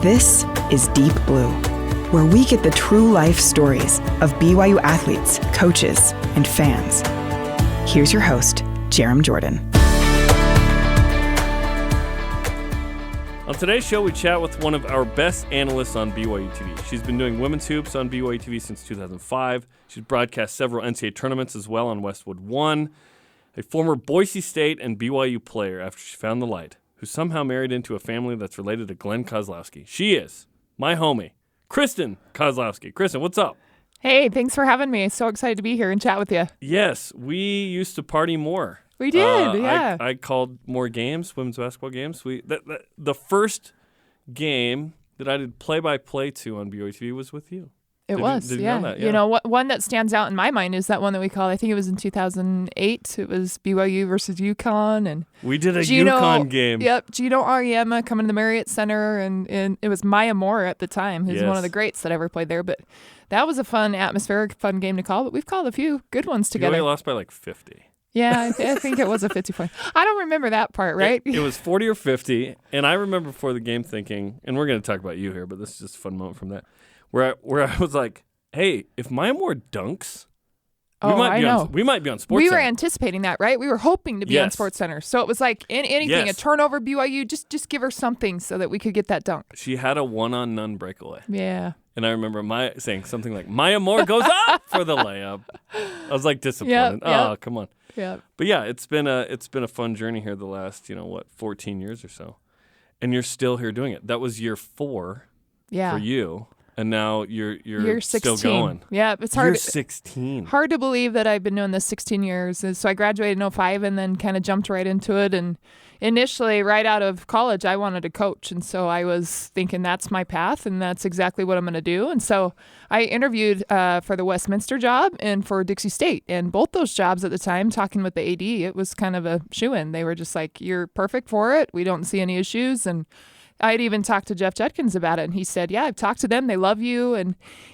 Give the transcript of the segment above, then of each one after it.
This is Deep Blue, where we get the true life stories of BYU athletes, coaches, and fans. Here's your host, Jarom Jordan. On today's show, we chat with one of our best analysts on BYUtv. She's been doing women's hoops on BYUtv since 2005. She's broadcast several NCAA tournaments as well on Westwood One. A former Boise State and BYU player after she found the light, who somehow married into a family that's related to Glenn Kozlowski. She is my homie, Kristen Kozlowski. Kristen, what's up? Hey, thanks for having me. So excited to be here and chat with you. Yes, we used to party more. We did, yeah. I called more games, women's basketball games. The first game that I did play-by-play to on BYUtv was with you. Did you know that? Yeah. You know, one that stands out in my mind is that one that we called, I think it was in 2008. It was BYU versus UConn. And we did a UConn game. Yep, Gino Auriemma coming to the Marriott Center, and it was Maya Moore at the time, who's one of the greats that ever played there. But that was a fun, atmospheric, fun game to call. But we've called a few good ones together. You only lost by like 50. Yeah, I think it was a 50 point. I don't remember that part, right? It was 40 or 50, and I remember before the game thinking, and we're going to talk about you here, but this is just a fun moment from that, where I was like, hey, if Maya Moore dunks, we might be on SportsCenter. We were anticipating that, right? We were hoping to be on SportsCenter. So it was like anything, a turnover, BYU, just give her something so that we could get that dunk. She had a one-on-none breakaway. Yeah. And I remember saying something like, Maya Moore goes up for the layup. I was like disappointed. Yep. Come on. Yeah. But yeah, it's been a fun journey here the last, 14 years or so. And you're still here doing it. That was year 4 for you. And now you're still going. Yeah, it's hard. You're 16. Hard to believe that I've been doing this 16 years. And so I graduated in 2005 and then kind of jumped right into it. And initially, right out of college, I wanted to coach. And so I was thinking that's my path and that's exactly what I'm going to do. And so I interviewed for the Westminster job and for Dixie State. And both those jobs at the time, talking with the AD, it was kind of a shoo-in. They were just like, you're perfect for it. We don't see any issues. And I'd even talked to Jeff Judkins about it, and he said, yeah, I've talked to them. They love you.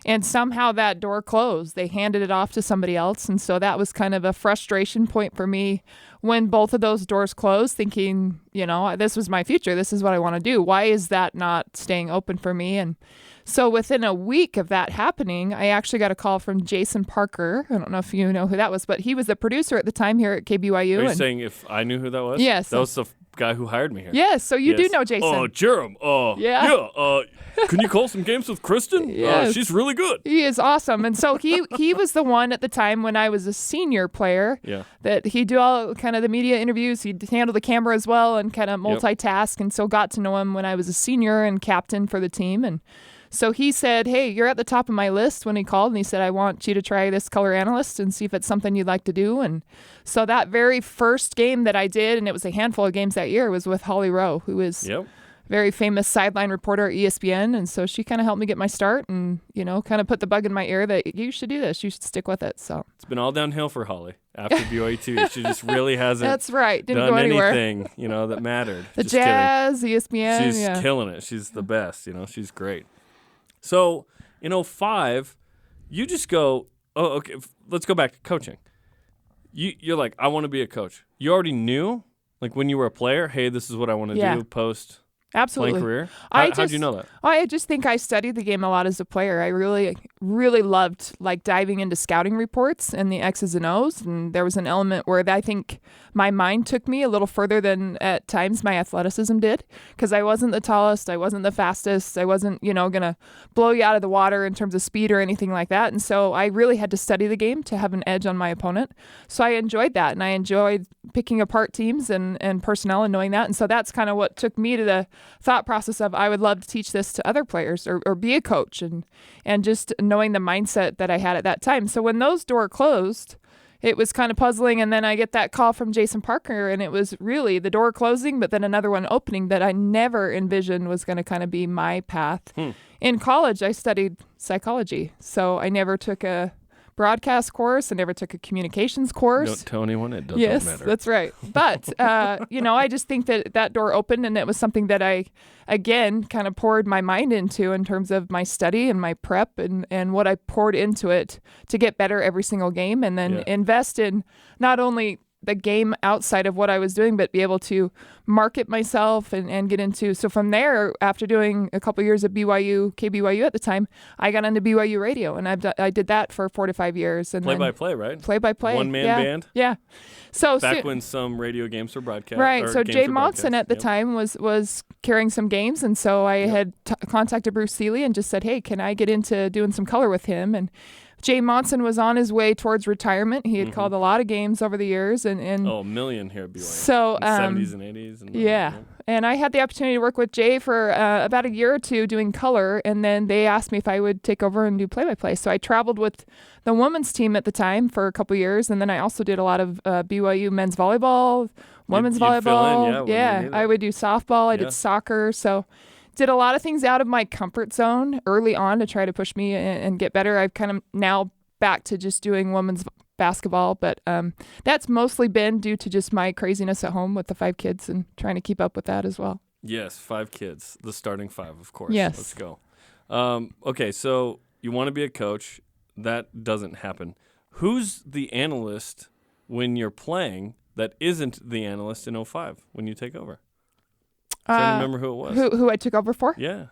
And somehow that door closed. They handed it off to somebody else. And so that was kind of a frustration point for me when both of those doors closed, thinking, this was my future. This is what I want to do. Why is that not staying open for me? And so within a week of that happening, I actually got a call from Jason Parker. I don't know if you know who that was, but he was the producer at the time here at KBYU. Are you saying if I knew who that was? Yes. That was the guy who hired me here. Yes, so you do know Jason. Oh, Jarom. Can you call some games with Kristen? Yes. She's really good. He is awesome. And so he was the one at the time when I was a senior player that he'd do all kind of the media interviews. He'd handle the camera as well and kind of multitask. And so got to know him when I was a senior and captain for the team. And so he said, hey, you're at the top of my list when he called. And he said, I want you to try this color analyst and see if it's something you'd like to do. And so that very first game that I did, and it was a handful of games that year, was with Holly Rowe, who is a very famous sideline reporter at ESPN. And so she kind of helped me get my start and, kind of put the bug in my ear that you should do this. You should stick with it. So it's been all downhill for Holly after BYU. She just really hasn't That's right. Didn't done go anywhere. Anything, that mattered. The just Jazz, kidding. ESPN. She's killing it. She's the best. She's great. So, in 2005, you just go, okay, let's go back to coaching. You're like, I want to be a coach. You already knew, like when you were a player, hey, this is what I want to do post Absolutely. playing career? How'd you know that? I just think I studied the game a lot as a player. I really, really loved diving into scouting reports and the X's and O's. And there was an element where I think my mind took me a little further than at times my athleticism did, because I wasn't the tallest, I wasn't the fastest, I wasn't, going to blow you out of the water in terms of speed or anything like that. And so I really had to study the game to have an edge on my opponent. So I enjoyed that, and I enjoyed picking apart teams and personnel and knowing that. And so that's kind of what took me to the thought process of I would love to teach this to other players or be a coach, and just knowing the mindset that I had at that time. So when those doors closed, it was kind of puzzling. And then I get that call from Jason Parker, and it was really the door closing, but then another one opening that I never envisioned was going to kind of be my path. In college, I studied psychology. So I never took a broadcast course. I never took a communications course. Don't tell anyone. It doesn't matter. Yes, that's right. But, I just think that door opened, and it was something that I, again, kind of poured my mind into in terms of my study and my prep and what I poured into it to get better every single game, and then invest in not only the game outside of what I was doing, but be able to market myself and get into. So from there, after doing a couple years at BYU, KBYU at the time, I got into BYU radio, and I did that for 4 to 5 years. And play-by-play, right? Play-by-play. One-man band? Yeah. So back when some radio games were broadcast. Right. So Jay Monson at the time was carrying some games, and so I had contacted Bruce Seeley and just said, hey, can I get into doing some color with him? And Jay Monson was on his way towards retirement. He had called a lot of games over the years, and a million here at BYU. So 70s and 80s. And yeah. And I had the opportunity to work with Jay for about a year or two doing color, and then they asked me if I would take over and do play-by-play. So I traveled with the women's team at the time for a couple years, and then I also did a lot of BYU men's volleyball, women's volleyball. I would do softball. I did soccer. So did a lot of things out of my comfort zone early on to try to push me and get better. I've kind of now back to just doing women's basketball, but that's mostly been due to just my craziness at home with the 5 kids and trying to keep up with that as well. Yes, 5 kids, the starting 5, of course. Yes. Let's go. Okay, so you want to be a coach. That doesn't happen. Who's the analyst when you're playing that isn't the analyst in 05 when you take over? I'm trying to remember who it was. Who I took over for? Yeah.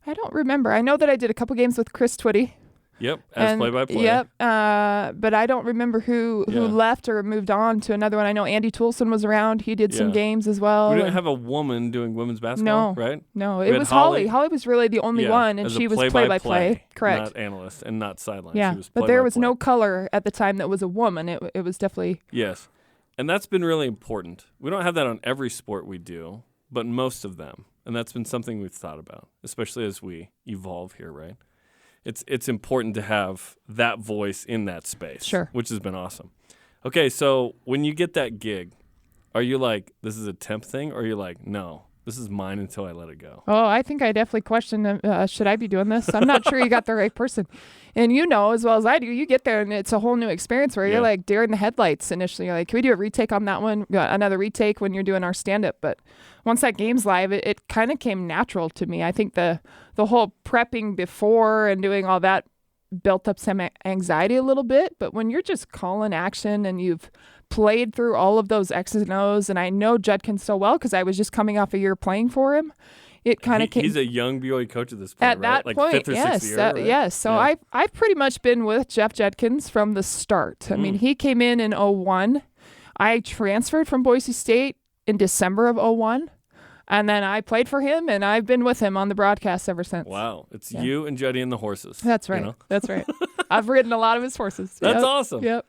I don't remember. I know that I did a couple games with Chris Twitty. Yep, as play-by-play. Yep, but I don't remember who left or moved on to another one. I know Andy Toulson was around. He did some games as well. We didn't have a woman doing women's basketball, right? No, it was Holly. Holly was really the only one, and she was play-by-play. Correct. Not analyst and not sideline. Yeah, she was but there was no color at the time that was a woman. It was definitely... Yes, and that's been really important. We don't have that on every sport we do, but most of them. And that's been something we've thought about, especially as we evolve here, right? It's important to have that voice in that space, sure, which has been awesome. Okay, so when you get that gig, are you like, this is a temp thing, or are you like, no, this is mine until I let it go? Oh, I think I definitely question, should I be doing this? I'm not sure you got the right person. And you know as well as I do, you get there and it's a whole new experience where you're like deer in the headlights initially. You're like, can we do a retake on that one? Another retake when you're doing our stand-up. But once that game's live, it kind of came natural to me. I think the whole prepping before and doing all that built up some anxiety a little bit. But when you're just calling action and you've played through all of those X's and O's, and I know Judkins so well because I was just coming off a year playing for him. It kind of came. He's a young BYU coach at this point, at that point, 5th or yes, 6th year, right? yes. So I've pretty much been with Jeff Judkins from the start. I mean, he came in 01. I transferred from Boise State in December of 01. And then I played for him, and I've been with him on the broadcast ever since. Wow. It's you and Juddy and the horses. That's right. You know? That's right. I've ridden a lot of his horses. That's awesome. Yep.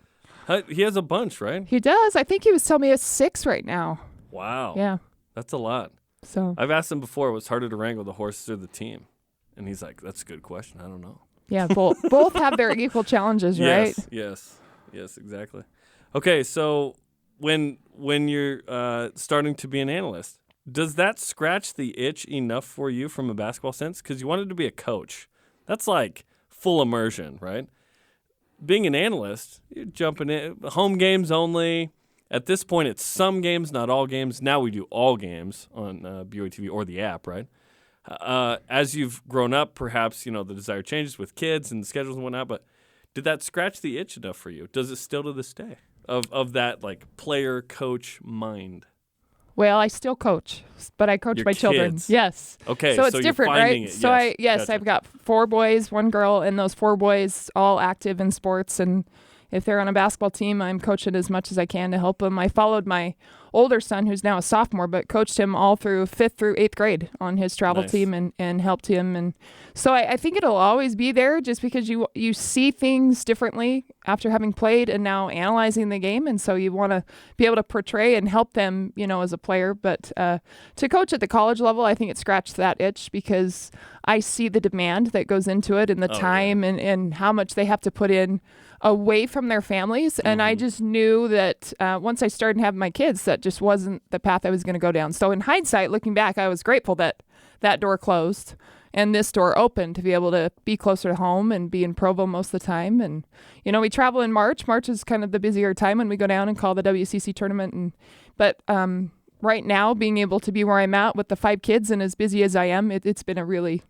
He has a bunch, right? He does. I think he was telling me it's 6 right now. Wow. Yeah. That's a lot. So I've asked him before, what's harder to wrangle, the horses or the team? And he's like, that's a good question. I don't know. Yeah, both have their equal challenges, right? Yes, exactly. Okay, so when you're starting to be an analyst, does that scratch the itch enough for you from a basketball sense? Because you wanted to be a coach. That's like full immersion, right? Being an analyst, you're jumping in, home games only. At this point, it's some games, not all games. Now we do all games on BYUtv or the app, right? As you've grown up, perhaps, the desire changes with kids and schedules and whatnot, but did that scratch the itch enough for you? Does it still to this day of that like player coach mind? Well, I still coach, but I coach my children. Yes. Okay, so it's different, right? It. So Gotcha. I've got 4 boys, 1 girl, and those 4 boys all active in sports. And if they're on a basketball team, I'm coaching as much as I can to help them. I followed my older son, who's now a sophomore, but coached him all through 5th through 8th grade on his travel team and helped him. And so I think it'll always be there just because you see things differently after having played and now analyzing the game. And so you want to be able to portray and help them, as a player. But to coach at the college level, I think it scratched that itch because I see the demand that goes into it and the time and how much they have to put in away from their families. And I just knew that once I started having my kids, that just wasn't the path I was going to go down. So in hindsight, looking back, I was grateful that that door closed and this door opened to be able to be closer to home and be in Provo most of the time. And, we travel in March. March is kind of the busier time when we go down and call the WCC tournament. But right now, being able to be where I'm at with the 5 kids and as busy as I am, it's been a really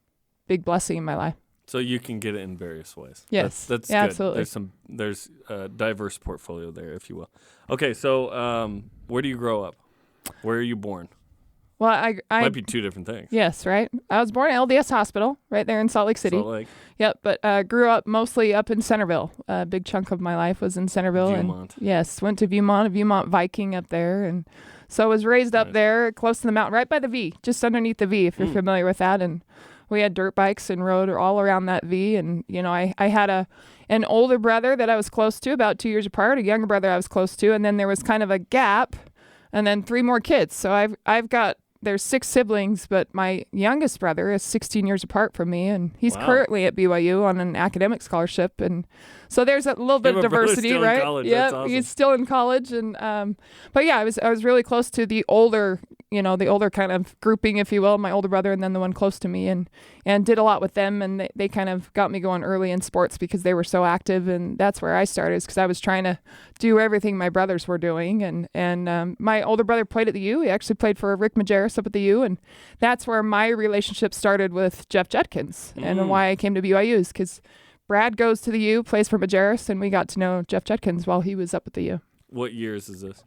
big blessing in my life. So you can get it in various ways. Yes. That's yeah, good. Absolutely. There's a diverse portfolio there, if you will. Okay, so where do you grow up? Where are you born? Well, I Might be two different things. Yes, right. I was born at LDS Hospital, right there in Salt Lake City. Salt Lake. Yep, but grew up mostly up in Centerville. A big chunk of my life was in Centerville. Viewmont. And yes, went to Viewmont, a Viewmont Viking up there. And so was raised up there close to the mountain, right by the V, just underneath the V, if you're familiar with that. And we had dirt bikes and rode all around that V. And, I had an older brother that I was close to, about 2 years apart, a younger brother I was close to. And then there was kind of a gap and then 3 more kids. So there's 6 siblings, but my youngest brother is 16 years apart from me, and he's currently at BYU on an academic scholarship. And so there's a little bit of diversity, right? Yeah, awesome. He's still in college. And but yeah, I was really close to the older kind of grouping, if you will, my older brother and then the one close to me, and did a lot with them. And they kind of got me going early in sports because they were so active. And that's where I started, is because I was trying to do everything my brothers were doing. And my older brother played at the U. He actually played for Rick Majerus up at the U. And that's where my relationship started with Jeff Judkins and why I came to BYU, is because Brad goes to the U, plays for Majerus, and we got to know Jeff Judkins while he was up at the U. What years is this?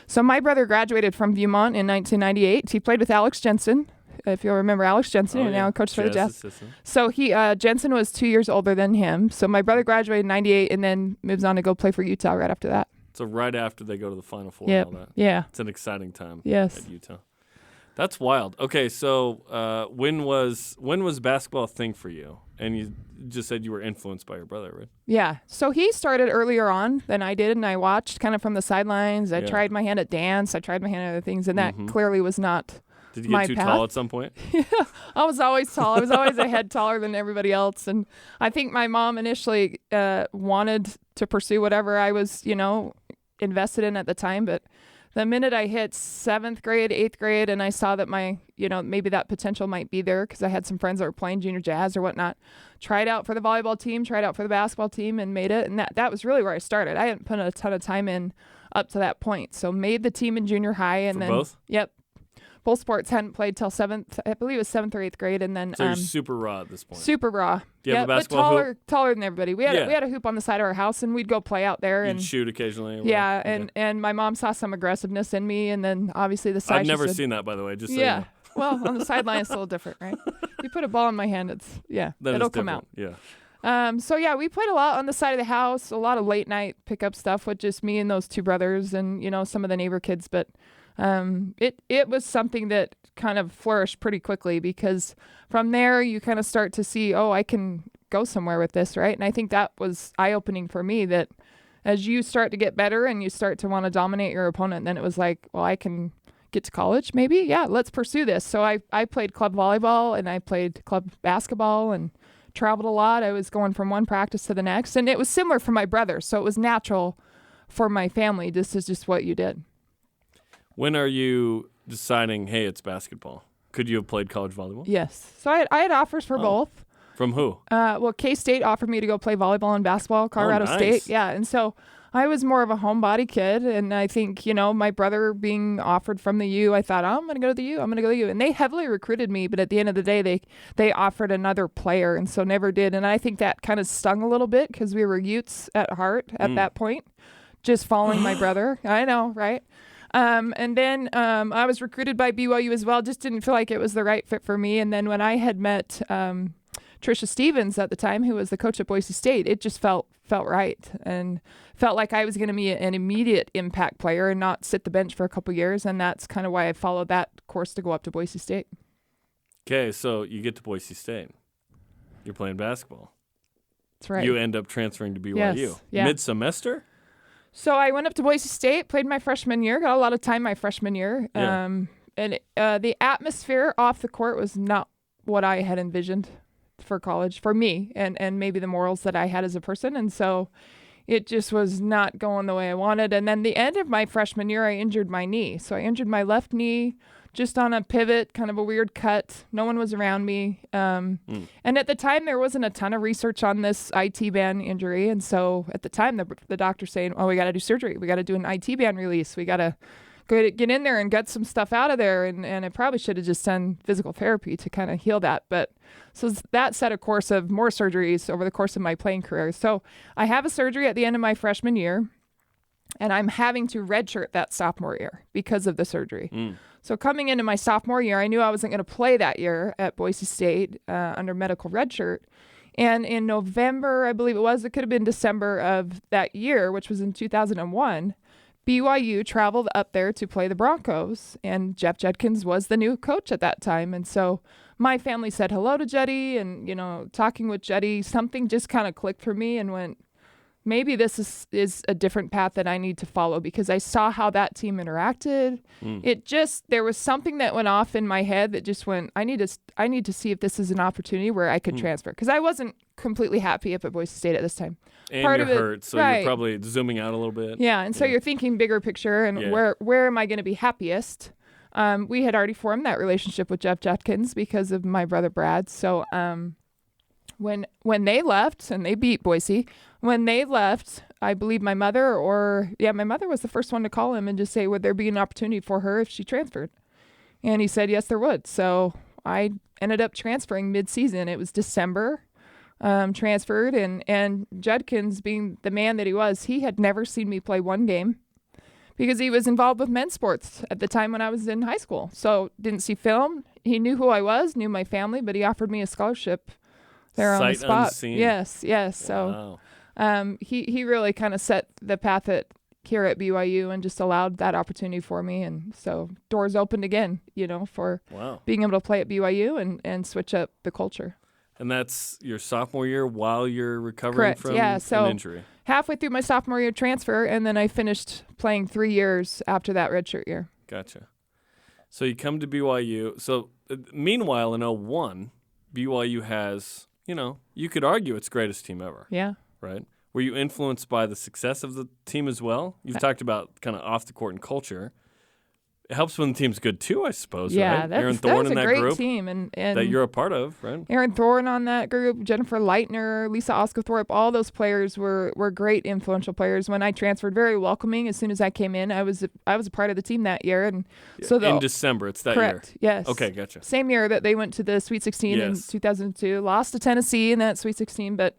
So my brother graduated from Viewmont in 1998. He played with Alex Jensen, if you'll remember Alex Jensen, and now coaches for the Jazz. Assistant. So Jensen was 2 years older than him. So my brother graduated in 98 and then moves on to go play for Utah right after that. So right after they go to the Final Four and all that. Yeah. It's an exciting time at Utah. That's wild. Okay, so when was basketball a thing for you? And you just said you were influenced by your brother, right? Yeah. So he started earlier on than I did, and I watched kind of from the sidelines. I tried my hand at dance. I tried my hand at other things, and that clearly was not Did you get too tall at some point? Yeah, I was always tall. I was always a head taller than everybody else. And I think my mom initially wanted to pursue whatever I was, invested in at the time, but the minute I hit 7th grade, 8th grade, and I saw that my, maybe that potential might be there, because I had some friends that were playing junior jazz or whatnot, tried out for the volleyball team, tried out for the basketball team, and made it. And that was really where I started. I hadn't put a ton of time in up to that point. So made the team in junior high. And then both? Yep. Both sports. Hadn't played till 7th, I believe it was 7th or 8th grade. And then so you're super raw at this point. Super raw. Do you have a basketball hoop? Taller than everybody. We had a hoop on the side of our house, and we'd go play out there. You'd shoot occasionally. And my mom saw some aggressiveness in me, and then obviously the size. I've never seen that, by the way. Just so you know. Well, on the sideline it's a little different, right? You put a ball in my hand, it'll come out. Yeah. So we played a lot on the side of the house, a lot of late night pickup stuff with just me and those 2 brothers, and some of the neighbor kids. But it was something that kind of flourished pretty quickly, because from there you kind of start to see, I can go somewhere with this, right? And I think that was eye-opening for me, that as you start to get better and you start to want to dominate your opponent, then it was like, well, I can get to college maybe. Yeah, let's pursue this. So I played club volleyball, and I played club basketball, and traveled a lot. I was going from one practice to the next, and it was similar for my brother. So it was natural for my family. This is just what you did. When are you deciding, hey, it's basketball? Could you have played college volleyball? Yes. So I had offers for both. From who? Well, K-State offered me to go play volleyball and basketball. Colorado State. Yeah. And so I was more of a homebody kid. And I think, my brother being offered from the U, I thought, I'm going to go to the U. I'm going to go to the U. And they heavily recruited me. But at the end of the day, they offered another player, and so never did. And I think that kind of stung a little bit, because we were Utes at heart at that point, just following my brother. I know, right? And then I was recruited by BYU as well. Just didn't feel like it was the right fit for me. And then when I had met Tricia Stevens at the time, who was the coach at Boise State, it just felt right, and felt like I was going to be an immediate impact player and not sit the bench for a couple years. And that's kind of why I followed that course to go up to Boise State. Okay, so you get to Boise State. You're playing basketball. That's right. You end up transferring to BYU. Yes, yeah. Mid-semester? So I went up to Boise State, played my freshman year, got a lot of time my freshman year. Yeah. And the atmosphere off the court was not what I had envisioned for college, for me, and maybe the morals that I had as a person. And so it just was not going the way I wanted. And then the end of my freshman year, I injured my knee. So I injured my left knee just on a pivot, kind of a weird cut. No one was around me. And at the time, there wasn't a ton of research on this IT band injury. And so at the time, the doctor saying, we got to do surgery. We got to do an IT band release. We got to get in there and get some stuff out of there. And I probably should have just done physical therapy to kind of heal that. But so that set a course of more surgeries over the course of my playing career. So I have a surgery at the end of my freshman year, and I'm having to redshirt that sophomore year because of the surgery. So coming into my sophomore year, I knew I wasn't going to play that year at Boise State under medical redshirt. And in November, I believe it could have been December of that year, which was in 2001, BYU traveled up there to play the Broncos, and Jeff Judkins was the new coach at that time. And so my family said hello to Jetty, and, talking with Jetty, something just kind of clicked for me and went, maybe this is a different path that I need to follow, because I saw how that team interacted. There was something that went off in my head that just went, I need to see if this is an opportunity where I could transfer, because I wasn't completely happy up at Boise State at this time. And you're hurt, so you're probably zooming out a little bit. Yeah, and so you're thinking bigger picture, and where am I going to be happiest? We had already formed that relationship with Jeff Judkins because of my brother Brad. So when they left, and they beat Boise, when they left, I believe my mother was the first one to call him and just say, would there be an opportunity for her if she transferred? And he said, yes, there would. So I ended up transferring mid-season. It was December, transferred, and Judkins, being the man that he was, he had never seen me play one game because he was involved with men's sports at the time when I was in high school. So didn't see film. He knew who I was, knew my family, but he offered me a scholarship there on the spot. Unseen. Yes. So he really kind of set the path here at BYU and just allowed that opportunity for me. And so doors opened again, for being able to play at BYU and switch up the culture. And that's your sophomore year while you're recovering from an injury. Halfway through my sophomore year transfer, and then I finished playing 3 years after that redshirt year. Gotcha. So you come to BYU. So meanwhile, in 2001, BYU has, you could argue its greatest team ever. Yeah. Right? Were you influenced by the success of the team as well? You've talked about kind of off the court and culture. It helps when the team's good too, I suppose. Yeah, right? that was a great team, and that you're a part of, right? Aaron Thorne on that group, Jennifer Leitner, Lisa Osgothorpe, all those players were great, influential players. When I transferred, very welcoming. As soon as I came in, I was a part of the team that year, and so in December, it's that correct, year. Yes. Okay, gotcha. Same year that they went to the Sweet 16 in 2002, lost to Tennessee in that Sweet 16, but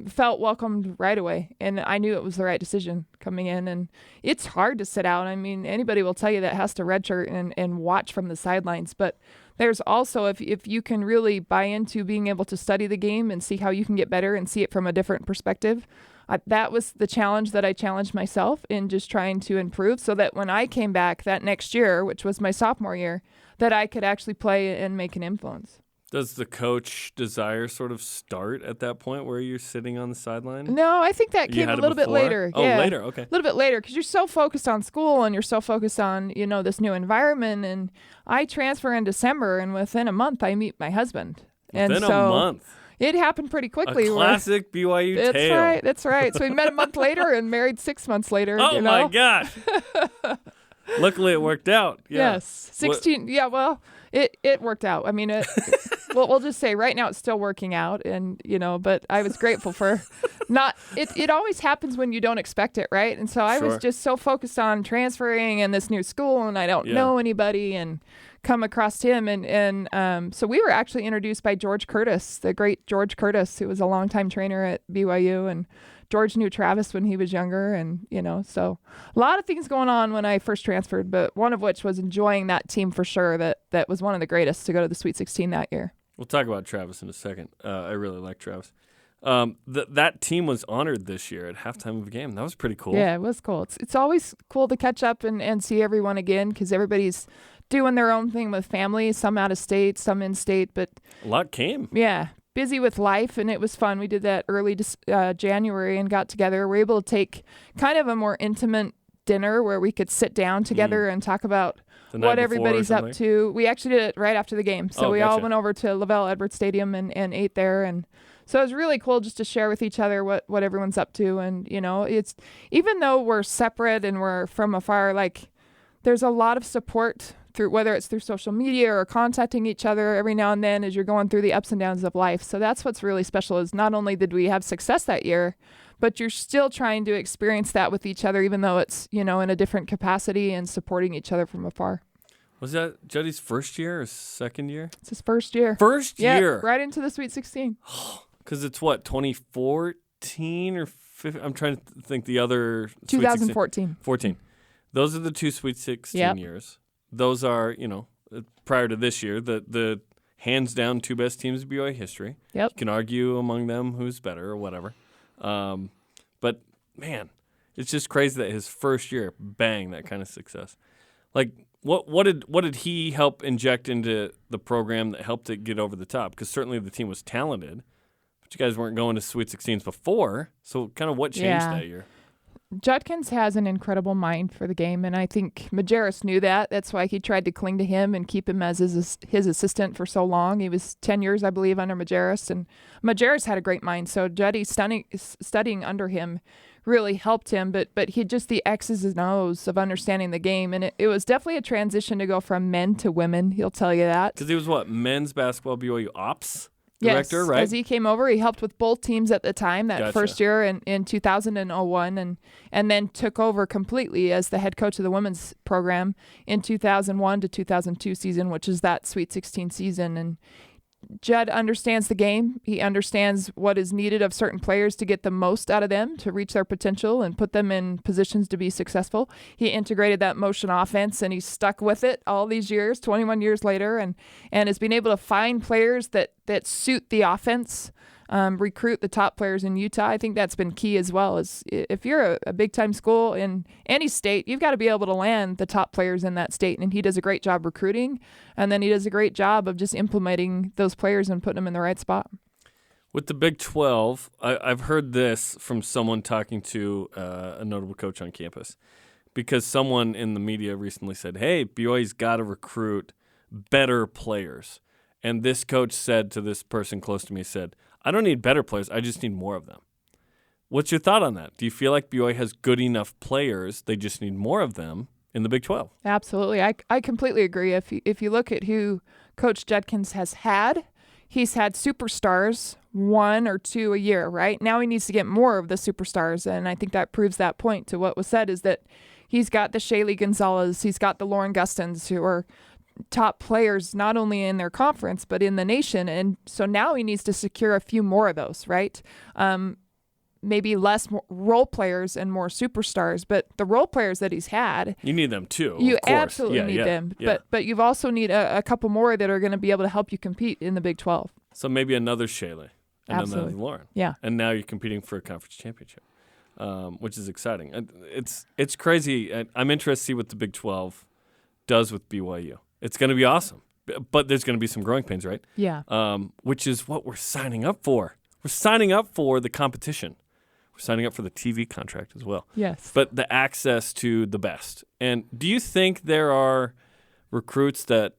felt welcomed right away, and I knew it was the right decision coming in. And it's hard to sit out. I mean, anybody will tell you that has to redshirt and watch from the sidelines, but there's also, if you can really buy into being able to study the game and see how you can get better and see it from a different perspective, that was the challenge that I challenged myself in, just trying to improve, so that when I came back that next year, which was my sophomore year, that I could actually play and make an influence. Does the coach desire sort of start at that point where you're sitting on the sideline? No, I think that came a little bit later. Oh, later, okay. A little bit later, because you're so focused on school and you're so focused on, this new environment. And I transfer in December, and within a month, I meet my husband. Within a month? It happened pretty quickly. A classic BYU tale. That's right. So we met a month later and married 6 months later. Oh, my gosh. Luckily, it worked out. Yeah. Yes. 16. Yeah, well, it worked out. I mean, we'll just say right now it's still working out, and but I was grateful for it always happens when you don't expect it, right? And so I was just so focused on transferring in this new school, and I don't know anybody, and come across him, and so we were actually introduced by George Curtis, the great George Curtis, who was a longtime trainer at BYU, and George knew Travis when he was younger, and so a lot of things going on when I first transferred, but one of which was enjoying that team for sure. That was one of the greatest to go to the Sweet 16 that year. We'll talk about Travis in a second. I really like Travis. That team was honored this year at halftime of a game. That was pretty cool. Yeah, it was cool. It's always cool to catch up and see everyone again, because everybody's doing their own thing with family, some out of state, some in state, but a lot came. Yeah. Busy with life, and it was fun. We did that early January and got together. We were able to take kind of a more intimate dinner where we could sit down together and talk about what everybody's up to. We actually did it right after the game. So we all went over to Lavelle Edwards Stadium and ate there. And so it was really cool just to share with each other what everyone's up to. And, it's, even though we're separate and we're from afar, like, there's a lot of support through whether it's through social media or contacting each other every now and then as you're going through the ups and downs of life. So that's what's really special is not only did we have success that year, but you're still trying to experience that with each other, even though it's, in a different capacity and supporting each other from afar. Was that Juddy's first year or second year? It's his first year. First year? Right into the Sweet 16. Because it's what, 2014 or 15? I'm trying to think the other. 2014. 14. Those are the two Sweet 16 years. Those are, prior to this year, the hands down two best teams in BYU history. Yep. You can argue among them who's better or whatever. But, man, it's just crazy that his first year, bang, that kind of success. Like, what did he help inject into the program that helped it get over the top? Because certainly the team was talented, but you guys weren't going to Sweet 16s before. So kind of what changed that year? Judkins has an incredible mind for the game, and I think Majerus knew that. That's why he tried to cling to him and keep him as his assistant for so long. He was 10 years, I believe, under Majerus, and Majerus had a great mind. So Juddy studying under him really helped him, but he just the X's and O's of understanding the game, and it was definitely a transition to go from men to women. He'll tell you that. Because he was men's basketball BYU ops director, yes, right? As he came over, he helped with both teams at the time, that first year in 2001, and then took over completely as the head coach of the women's program in 2001 to 2002 season, which is that Sweet 16 season. And Judd understands the game. He understands what is needed of certain players to get the most out of them, to reach their potential and put them in positions to be successful. He integrated that motion offense, and he's stuck with it all these years, 21 years later, and has been able to find players that suit the offense, recruit the top players in Utah. I think that's been key as well. Is if you're a big-time school in any state, you've got to be able to land the top players in that state, and he does a great job recruiting, and then he does a great job of just implementing those players and putting them in the right spot. With the Big 12, I've heard this from someone talking to a notable coach on campus, because someone in the media recently said, hey, BYU's got to recruit better players. And this coach said to this person close to me, said, I don't need better players. I just need more of them. What's your thought on that? Do you feel like BYU has good enough players? They just need more of them in the Big 12. Absolutely. I completely agree. If you look at who Coach Judkins has had, he's had superstars, 1 or 2 a year, right? Now he needs to get more of the superstars, and I think that proves that point to what was said, is that he's got the Shaylee Gonzalez, he's got the Lauren Gustons, who are top players not only in their conference but in the nation, and so now he needs to secure a few more of those, right? Maybe less role players and more superstars, but the role players that he's had, you need them too. You of course. absolutely need them, but you've also need a couple more that are going to be able to help you compete in the Big 12. So maybe another Shaylee and Absolutely. another Lauren. Yeah, and now you're competing for a conference championship, which is exciting. It's crazy. I'm interested to see what the Big 12 does with BYU. It's going to be awesome, but there's going to be some growing pains, right? Yeah. Which is what we're signing up for. We're signing up for the competition. We're signing up for the TV contract as well. Yes. But the access to the best. And do you think there are recruits that,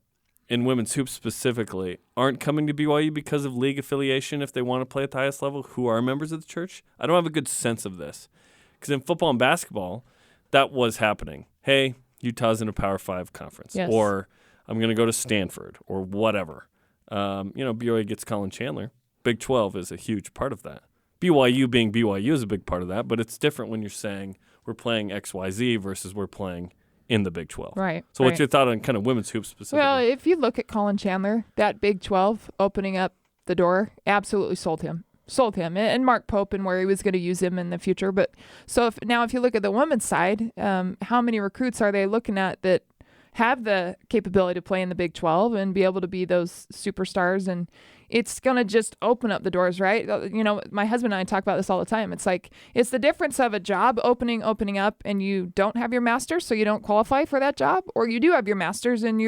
in women's hoops specifically, aren't coming to BYU because of league affiliation if they want to play at the highest level, who are members of the church? I don't have a good sense of this. Because in football and basketball, that was happening. Hey, Utah's in a Power 5 conference. Yes. Or I'm going to go to Stanford or whatever. BYU gets Colin Chandler. Big 12 is a huge part of that. BYU being BYU is a big part of that, but it's different when you're saying we're playing XYZ versus we're playing in the Big 12. Right. So what's your thought on kind of women's hoops specifically? Well, if you look at Colin Chandler, that Big 12 opening up the door absolutely sold him. And Mark Pope and where he was going to use him in the future. But so if you look at the women's side, how many recruits are they looking at that have the capability to play in the Big 12 and be able to be those superstars? And it's going to just open up the doors, right? My husband and I talk about this all the time. It's like, it's the difference of a job opening up and you don't have your master's, so you don't qualify for that job, or you do have your master's and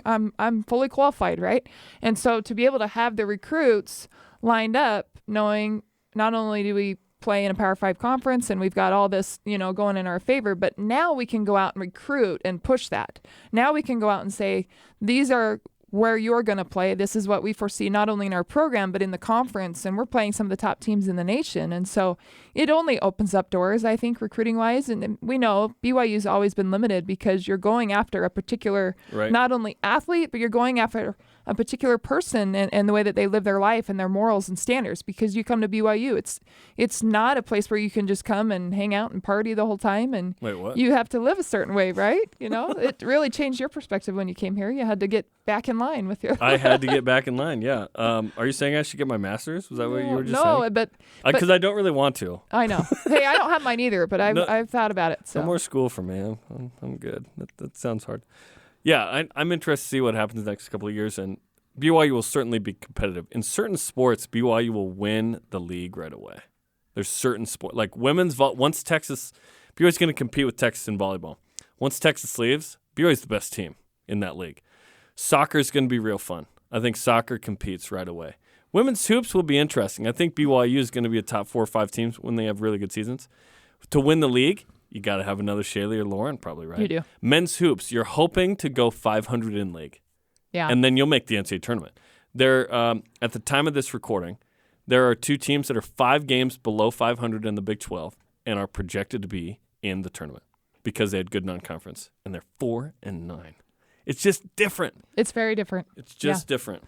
I'm fully qualified, right? And so to be able to have the recruits lined up, knowing not only do we play in a Power 5 conference and we've got all this, going in our favor, but now we can go out and recruit and push that. Now we can go out and say, these are where you're going to play. This is what we foresee not only in our program, but in the conference. And we're playing some of the top teams in the nation. And so it only opens up doors, I think, recruiting-wise. And we know BYU's always been limited because you're going after a particular, not only athlete, but you're going after a particular person and the way that they live their life and their morals and standards. Because you come to BYU, it's not a place where you can just come and hang out and party the whole time. And you have to live a certain way, right? It really changed your perspective when you came here. You had to get back in line with your. I had to get back in line. Yeah. Are you saying I should get my master's? Was that what you were just saying? No, but because I don't really want to. I know. Hey, I don't have mine either, but I've thought about it. So no more school for me. I'm good. That sounds hard. Yeah, I'm interested to see what happens the next couple of years, and BYU will certainly be competitive. In certain sports, BYU will win the league right away. There's certain sports, like women's once Texas, BYU's going to compete with Texas in volleyball. Once Texas leaves, BYU's the best team in that league. Soccer is going to be real fun. I think soccer competes right away. Women's hoops will be interesting. I think BYU is going to be a top 4 or 5 teams when they have really good seasons. To win the league, you got to have another Shaylee or Lauren probably, right? You do. Men's hoops, you're hoping to go 500 in league. Yeah. And then you'll make the NCAA tournament. There, at the time of this recording, there are 2 teams that are 5 games below 500 in the Big 12 and are projected to be in the tournament because they had good non-conference, and they're 4-9. It's just different. It's very different. It's just different.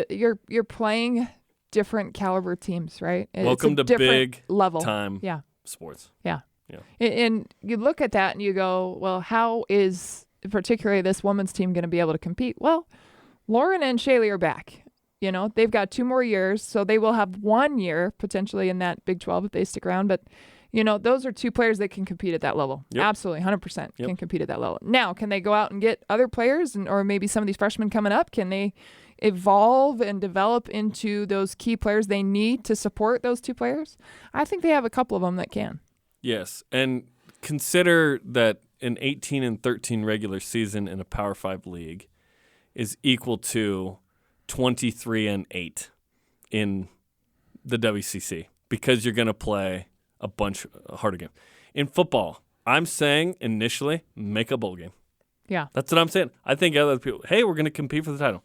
You're playing different caliber teams, right? Welcome to big level time sports. Yeah. And you look at that and you go, well, how is particularly this women's team going to be able to compete? Well, Lauren and Shaylee are back. They've got 2 more years, so they will have 1 year potentially in that Big 12 if they stick around. But, those are 2 players that can compete at that level. Yep. Absolutely, 100% can compete at that level. Now, can they go out and get other players or maybe some of these freshmen coming up? Can they evolve and develop into those key players they need to support those 2 players? I think they have a couple of them that can. Yes, and consider that an 18-13 regular season in a Power 5 league is equal to 23-8 in the WCC because you're going to play a bunch harder games. In football, I'm saying initially make a bowl game. Yeah. That's what I'm saying. I think other people, hey, we're going to compete for the title.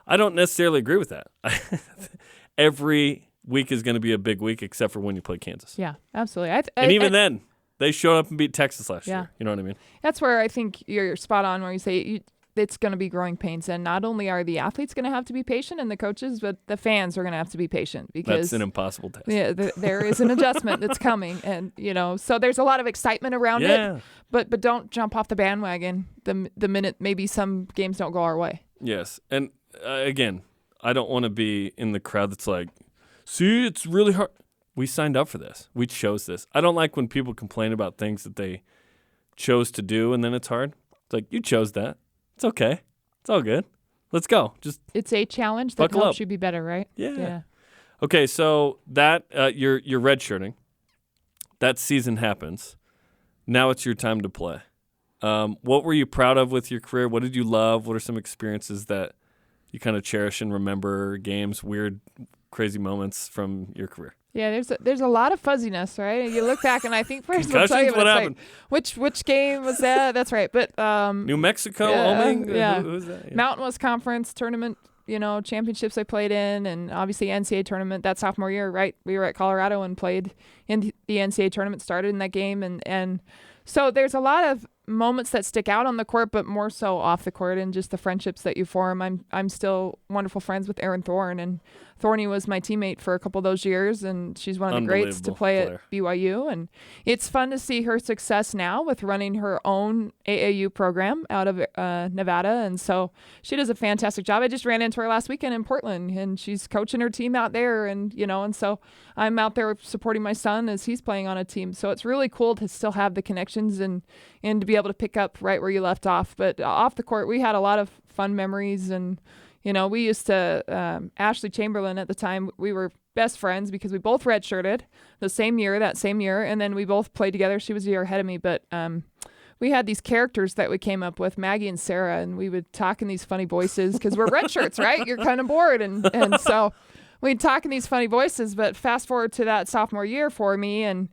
I don't necessarily agree with that. Every week is going to be a big week except for when you play Kansas. Yeah, absolutely. And even then, they showed up and beat Texas last year. You know what I mean? That's where I think you're spot on where you say it's going to be growing pains. And not only are the athletes going to have to be patient and the coaches, but the fans are going to have to be patient. Because that's an impossible task. Yeah, there is an adjustment that's coming. And, so there's a lot of excitement around it. But don't jump off the bandwagon the minute maybe some games don't go our way. Yes. And again, I don't want to be in the crowd that's like, see, it's really hard. We signed up for this. We chose this. I don't like when people complain about things that they chose to do and then it's hard. It's like, you chose that. It's okay. It's all good. Let's go. It's a challenge that helps you be better, right? Yeah. Okay, so that you're redshirting. That season happens. Now it's your time to play. What were you proud of with your career? What did you love? What are some experiences that you kind of cherish and remember? Games, weird, crazy moments from your career? Yeah, there's a lot of fuzziness, right? You look back, and I think first we'll tell you what happened. Like, which game was that? That's right. But New Mexico, Oming? Yeah. Who's that? Yeah. Mountain West Conference tournament, championships I played in, and obviously NCAA tournament that sophomore year, right? We were at Colorado and played in the NCAA tournament, started in that game, and so there's a lot of moments that stick out on the court, but more so off the court and just the friendships that you form. I'm still wonderful friends with Erin Thorne, and Thorny was my teammate for a couple of those years, and she's one of the greats to play at BYU. And it's fun to see her success now with running her own AAU program out of Nevada. And so she does a fantastic job. I just ran into her last weekend in Portland, and she's coaching her team out there. And, and so I'm out there supporting my son as he's playing on a team. So it's really cool to still have the connections and to be able to pick up right where you left off. But off the court, we had a lot of fun memories. And, we used to, Ashley Chamberlain at the time, we were best friends because we both redshirted that same year. And then we both played together. She was a year ahead of me. But we had these characters that we came up with, Maggie and Sarah, and we would talk in these funny voices because we're red shirts, right? You're kind of bored. And so we'd talk in these funny voices. But fast forward to that sophomore year for me, and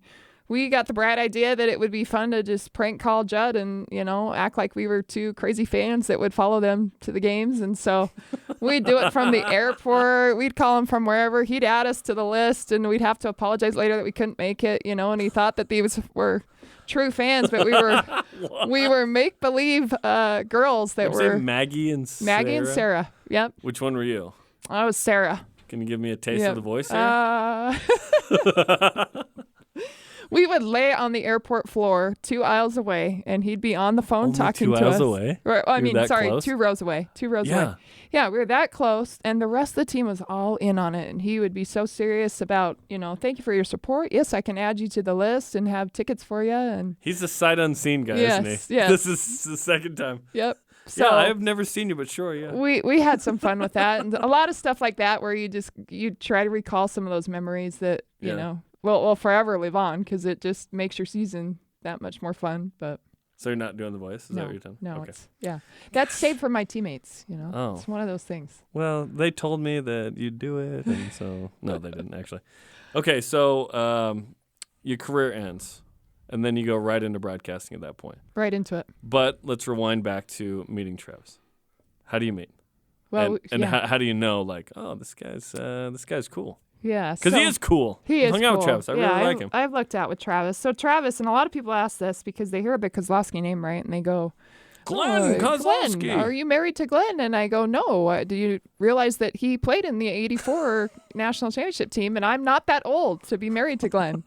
we got the bright idea that it would be fun to just prank call Judd and, act like we were two crazy fans that would follow them to the games. And so we'd do it from the airport. We'd call him from wherever. He'd add us to the list, and we'd have to apologize later that we couldn't make it, and he thought that these were true fans, but we were make-believe girls that were Maggie and Sarah. Maggie and Sarah. Yep. Which one were you? I was Sarah. Can you give me a taste of the voice here? We would lay on the airport floor 2 aisles away, and he'd be on the phone Only talking 2 to aisles us. away? Right, Close? 2 rows away. 2 rows away. Yeah, we were that close, and the rest of the team was all in on it, and he would be so serious about, thank you for your support. Yes, I can add you to the list and have tickets for you. And he's a sight unseen guy, isn't he? Yes. This is the second time. Yep. So yeah, I've never seen you, but sure, yeah. We had some fun with that, and a lot of stuff like that where you try to recall some of those memories that, will forever live on, because it just makes your season that much more fun. But so you're not doing the voice? Is that what you're doing? No, okay. That's saved for my teammates, Oh. It's one of those things. Well, they told me that you'd do it, and so no, they didn't actually. Okay, so your career ends, and then you go right into broadcasting at that point. Right into it. But let's rewind back to meeting Travis. How do you meet? Well, how do you know, like, oh, this guy's cool? Yeah. Because he is cool. He is hung out with Travis. I really like him. I've looked out with Travis. So Travis, and a lot of people ask this because they hear the Kozlowski name, right? And they go, Glenn Kozlowski. Glenn, are you married to Glenn? And I go, no. Do you realize that he played in the 84 national championship team? And I'm not that old to be married to Glenn,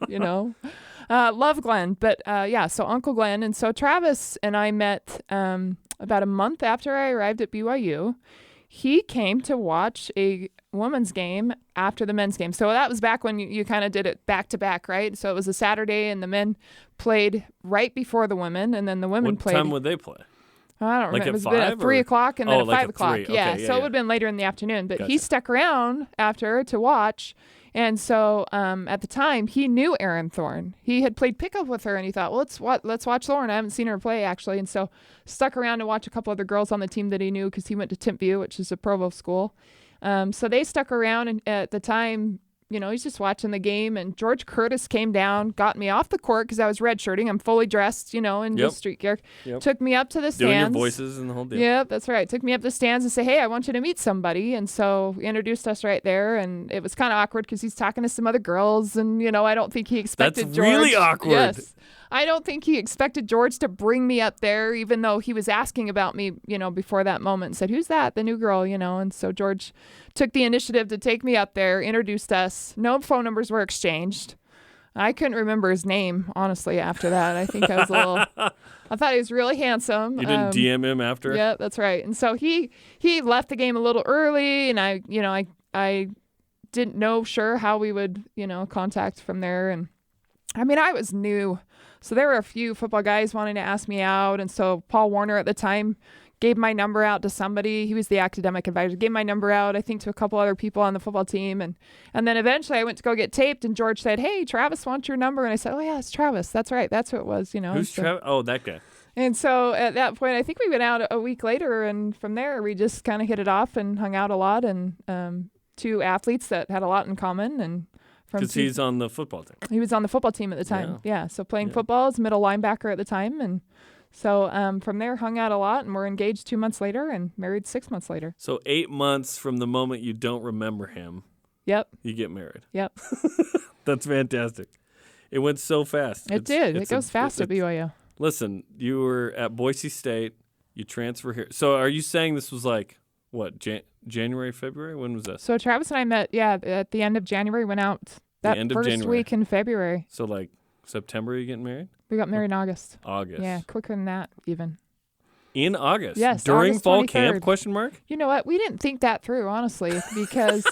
Love Glenn. But so Uncle Glenn. And so Travis and I met about a month after I arrived at BYU. He came to watch a women's game after the men's game. So that was back when you kind of did it back to back, right? So it was a Saturday, and the men played right before the women, and then the women played. What time would they play? I don't remember. It was at 3 o'clock and then at 5 o'clock. Okay, yeah, so it would have been later in the afternoon. But Gotcha. he stuck around after to watch. And so at the time, he knew Erin Thorne. He had played pickup with her, and he thought, well, let's watch Lauren. I haven't seen her play, actually. And so stuck around to watch a couple other girls on the team that he knew, because he went to Timpview, which is a Provo school. So they stuck around, and at the time, he's just watching the game. And George Curtis came down, got me off the court because I was redshirting. I'm fully dressed, in just street gear. Yep. Took me up to the stands. Doing your voices and the whole deal. Yep, that's right. Took me up the stands and say, hey, I want you to meet somebody. And so he introduced us right there. And it was kind of awkward because he's talking to some other girls. And, I don't think he expected George. That's really awkward. Yes. I don't think he expected George to bring me up there, even though he was asking about me, before that moment, and said, who's that? The new girl, And so George took the initiative to take me up there, introduced us. No phone numbers were exchanged. I couldn't remember his name, honestly, after that. I think I was I thought he was really handsome. You didn't DM him after? Yeah, that's right. And so he left the game a little early, and I didn't know sure how we would, contact from there. And I mean, I was new. So there were a few football guys wanting to ask me out. And so Paul Warner at the time gave my number out to somebody. He was the academic advisor. Gave my number out, I think, to a couple other people on the football team. And then eventually I went to go get taped, and George said, hey, Travis wants your number. And I said, oh, yeah, it's Travis. That's right. That's who it was, Who's Travis? Oh, that guy. And so at that point, I think we went out a week later. And from there, we just kind of hit it off and hung out a lot. And 2 athletes that had a lot in common. And because he's on the football team. He was on the football team at the time. Yeah. So playing football as middle linebacker at the time. And so from there, hung out a lot, and we're engaged 2 months later and married 6 months later. So 8 months from the moment you don't remember him. Yep. You get married. Yep. That's fantastic. It went so fast. It did. It goes fast at BYU. Listen, you were at Boise State. You transfer here. So are you saying this was like, what, January, February? When was this? So Travis and I met, at the end of January, went out that first week in February. So like September you getting married? We got married in August. August. Yeah, quicker than that even. In August? Yes. During August fall 23rd. camp, question mark? You know what? We didn't think that through, honestly, because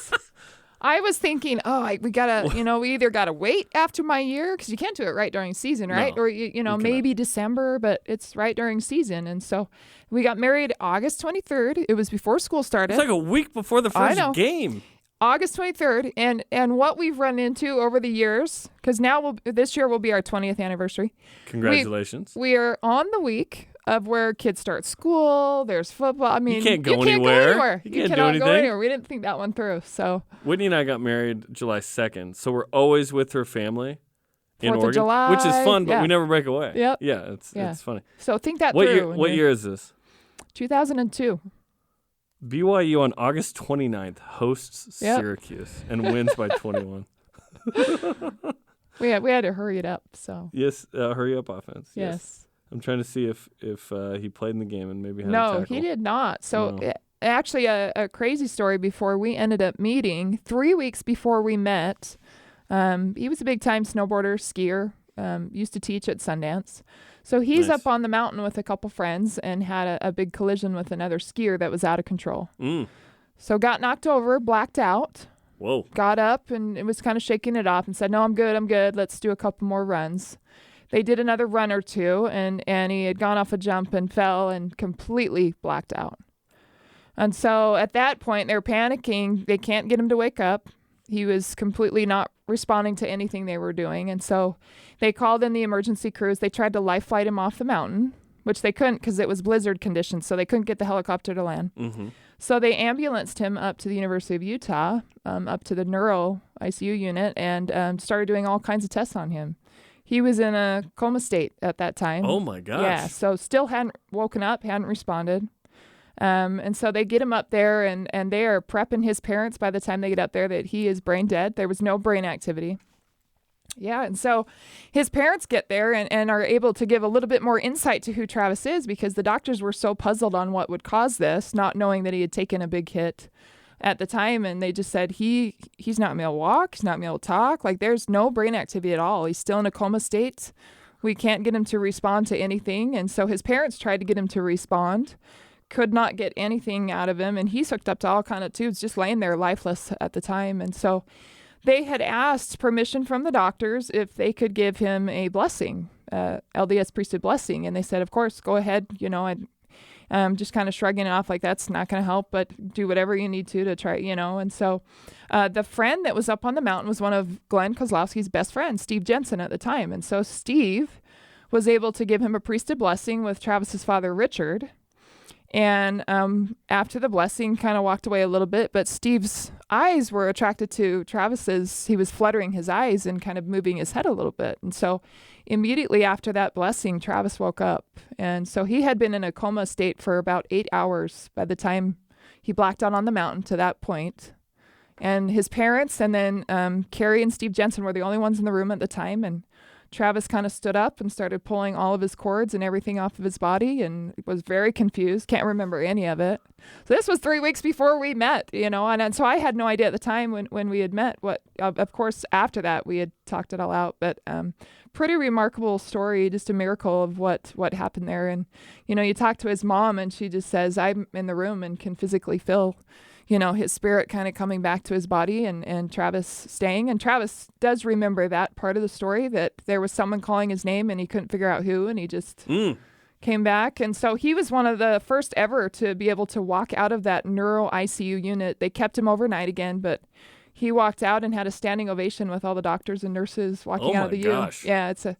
I was thinking, we gotta, we either gotta wait after my year, because you can't do it right during season, right? No, or maybe December, but it's right during season. And so we got married August 23rd. It was before school started. It's like a week before the first game. August 23rd, and what we've run into over the years, because now this year will be our 20th anniversary. Congratulations. We are on the week of where kids start school. There's football. I mean, you can't go anywhere. You cannot go anywhere. We didn't think that one through. So Whitney and I got married July 2nd, so we're always with her family, in 4th Oregon, of July. which is fun, but yeah. we never break away. Yep. Yeah, it's funny. So think that What through. year? What year is this? 2002. BYU on August 29th hosts Syracuse and wins by 21. We had to hurry it up. So Yes, hurry up offense. yes. I'm trying to see if he played in the game and maybe had a No, tackle. he did not. So No. actually, a crazy story before we ended up meeting. 3 weeks before we met, he was a big-time snowboarder, skier, used to teach at Sundance. So he's Nice. up on the mountain with a couple friends and had a big collision with another skier that was out of control. So got knocked over, blacked out, Whoa. got up, and it was kind of shaking it off and said, no, I'm good. Let's do a couple more runs. They did another run or two, and he had gone off a jump and fell and completely blacked out. And so at that point, they're panicking. They can't get him to wake up. He was completely not responding to anything they were doing. And so they called in the emergency crews. They tried to life flight him off the mountain, which they couldn't because it was blizzard conditions, so they couldn't get the helicopter to land. Mm-hmm. So they ambulanced him up to the University of Utah, up to the neuro ICU unit, and started doing all kinds of tests on him. He was in a coma state at that time. Oh, my gosh. Yeah, so still hadn't woken up, hadn't responded. And so they get him up there, and they are prepping his parents by the time they get up there that he is brain dead. There was no brain activity. Yeah, and so his parents get there and are able to give a little bit more insight to who Travis is because the doctors were so puzzled on what would cause this, not knowing that he had taken a big hit at the time. And they just said, he's not going to be able to walk. He's not going to be able to talk. Like, there's no brain activity at all. He's still in a coma state. We can't get him to respond to anything. And so his parents tried to get him to respond, could not get anything out of him. And he's hooked up to all kind of tubes, just laying there lifeless at the time. And so they had asked permission from the doctors if they could give him a blessing, LDS priesthood blessing. And they said, of course, go ahead. You know, I'm just kind of shrugging it off like that's not going to help, but do whatever you need to try, you know. And so the friend that was up on the mountain was one of Glenn Kozlowski's best friends, Steve Jensen, at the time. And so Steve was able to give him a priesthood blessing with Travis's father, Richard. And after the blessing, kind of walked away a little bit, but Steve's eyes were attracted to Travis's. He was fluttering his eyes and kind of moving his head a little bit. And so immediately after that blessing, Travis woke up. And so he had been in a coma state for about 8 hours by the time he blacked out on the mountain to that point. And his parents and then Carrie and Steve Jensen were the only ones in the room at the time. And Travis kind of stood up and started pulling all of his cords and everything off of his body and was very confused. Can't remember any of it. So this was 3 weeks before we met, you know, and so I had no idea at the time when we had met what, of course, after that we had talked it all out, but pretty remarkable story, just a miracle of what happened there. And, you know, you talk to his mom and she just says, I'm in the room and can physically feel, you know, his spirit kind of coming back to his body and Travis staying. And Travis does remember that part of the story, that there was someone calling his name and he couldn't figure out who, and he just came back. And so he was one of the first ever to be able to walk out of that neuro ICU unit. They kept him overnight again, but he walked out and had a standing ovation with all the doctors and nurses walking out of the U. Yeah, it's a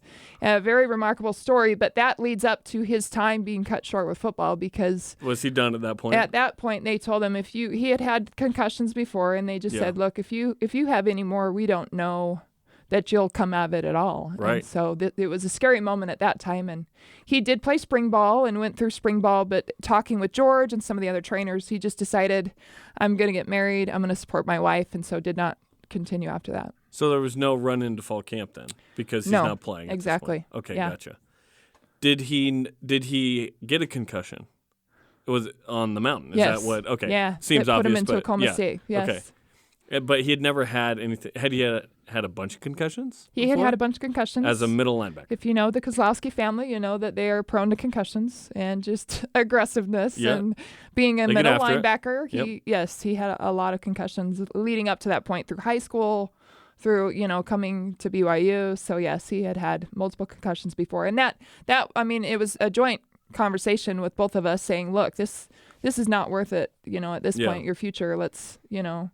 very remarkable story, but that leads up to his time being cut short with football because... Was he done at that point? At that point, they told him he had concussions before, and they just said, look, if you have any more, we don't know that you'll come out of it at all. Right. And so it was a scary moment at that time, and he did play spring ball and went through spring ball, but talking with George and some of the other trainers, he just decided, I'm going to get married, I'm going to support my wife, and so did not continue after that. So there was no run into fall camp then because he's not playing. Exactly. Okay, yeah. Gotcha. Did he get a concussion? It was on the mountain. Is yes. that what? Okay. Yeah. Seems it obvious. Put him into a coma yeah. state. Yes. Okay. But he had never had anything. Had he had a bunch of concussions? He had a bunch of concussions. As a middle linebacker. If you know the Kozlowski family, you know that they are prone to concussions and just aggressiveness. Yeah. And being a middle linebacker, he had a lot of concussions leading up to that point through high school, through, you know, coming to BYU. So yes, he had multiple concussions before. And that I mean, it was a joint conversation with both of us saying, look, this is not worth it, you know, at this point, your future, let's, you know,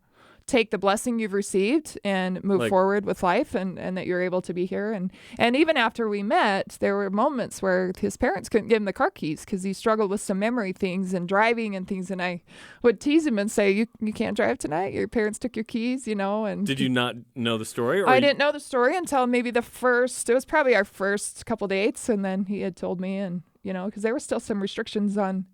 take the blessing you've received and move forward with life, and that you're able to be here. And even after we met, there were moments where his parents couldn't give him the car keys because he struggled with some memory things and driving and things. And I would tease him and say, you can't drive tonight. Your parents took your keys, And did you not know the story? Or I didn't know the story until maybe it was probably our first couple dates. And then he had told me, and, because there were still some restrictions on.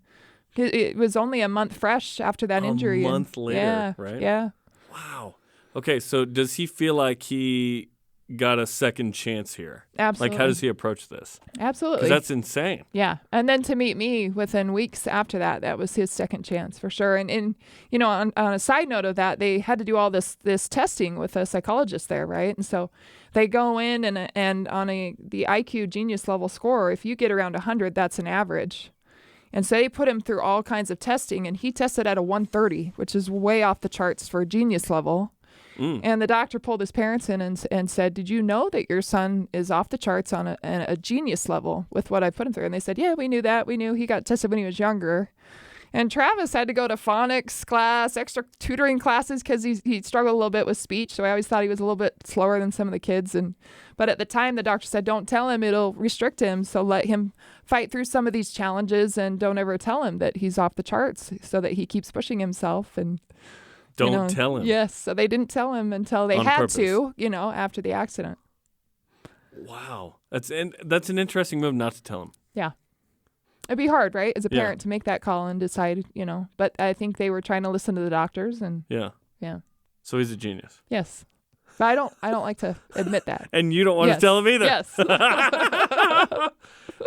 It was only a month fresh after that injury. A month later, right? Yeah. Wow. Okay, so does he feel like he got a second chance here? Absolutely. Like, how does he approach this? Absolutely. Because that's insane. Yeah. And then to meet me within weeks after that was his second chance for sure. And on a side note of that, they had to do all this testing with a psychologist there, right? And so they go in and on the IQ genius level score, if you get around 100, that's an average. And so they put him through all kinds of testing, and he tested at a 130, which is way off the charts for genius level. And the doctor pulled his parents in and said, did you know that your son is off the charts on a genius level with what I put him through? And they said, yeah, we knew that. We knew he got tested when he was younger. And Travis had to go to phonics class, extra tutoring classes, because he struggled a little bit with speech. So I always thought he was a little bit slower than some of the kids. But at the time, the doctor said, don't tell him, it'll restrict him. So let him fight through some of these challenges and don't ever tell him that he's off the charts so that he keeps pushing himself. And don't tell him. Yes. So they didn't tell him until they On had purpose. to, after the accident. Wow. That's an interesting move not to tell him. Yeah. It'd be hard, right, as a Yeah. parent to make that call and decide, But I think they were trying to listen to the doctors, and Yeah. yeah. So he's a genius. Yes. But I don't like to admit that. And you don't want to tell him either. Yes.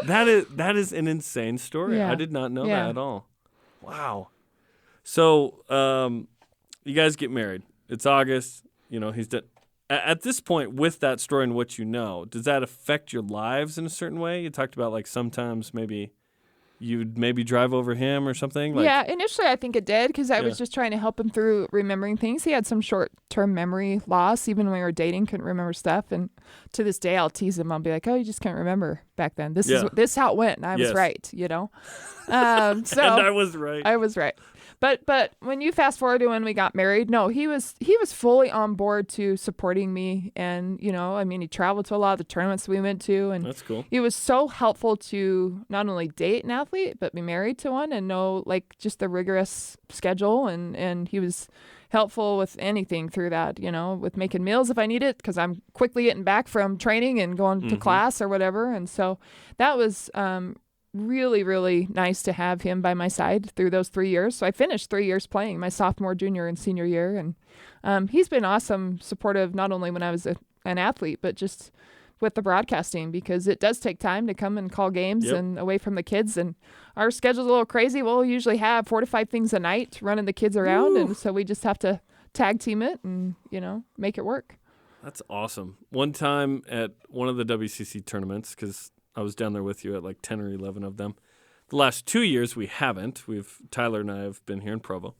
That is an insane story. Yeah. I did not know Yeah. that at all. Wow. So you guys get married. It's August. He's done. At this point, with that story and what you know, does that affect your lives in a certain way? You talked about sometimes maybe you'd drive over him or something. Yeah, initially I think it did because I was just trying to help him through remembering things. He had some short-term memory loss. Even when we were dating, couldn't remember stuff. And to this day, I'll tease him. I'll be like, "Oh, you just can't remember back then. This is how it went." And I was right, So and I was right. I was right. But when you fast forward to when we got married, no, he was fully on board to supporting me, and he traveled to a lot of the tournaments we went to, and That's cool. He was so helpful to not only date an athlete but be married to one and know just the rigorous schedule, and he was helpful with anything through that, with making meals if I need it because I'm quickly getting back from training and going to class or whatever, and so that was really, really nice to have him by my side through those 3 years. So I finished 3 years playing my sophomore, junior, and senior year. And he's been awesome, supportive, not only when I was an athlete, but just with the broadcasting, because it does take time to come and call games and away from the kids. And our schedule's a little crazy. We'll usually have 4 to 5 things a night running the kids around. And so we just have to tag team it and, make it work. That's awesome. One time at one of the WCC tournaments, because I was down there with you at 10 or 11 of them. The last 2 years we haven't. Tyler and I have been here in Provo,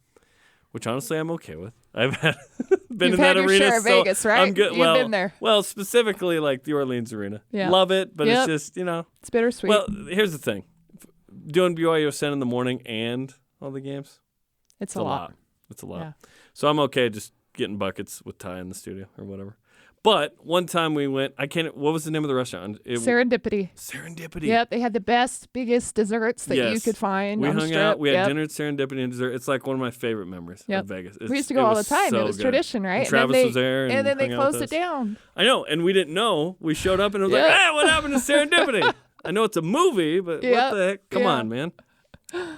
which honestly I'm okay with. I've been You've in had that your arena. Share of Vegas, right? I'm good. You've been there. Well, specifically the Orleans arena. Yeah. Love it, but it's just, It's bittersweet. Well, here's the thing. Doing BYUsn in the morning and all the games, it's a lot. It's a lot. Yeah. So I'm okay just getting buckets with Ty in the studio or whatever. But one time we went, what was the name of the restaurant? Serendipity. Serendipity. Yep, they had the best, biggest desserts that you could find. We on the hung strip. out. We had dinner at Serendipity and dessert. It's one of my favorite memories of Vegas. We used to go all the time. So it was good. tradition, right? And Travis was there. And then they hung out with closed it us. down. I know, and we didn't know. We showed up and it was like, hey, what happened to Serendipity? I know it's a movie, but what the heck? Come on, man.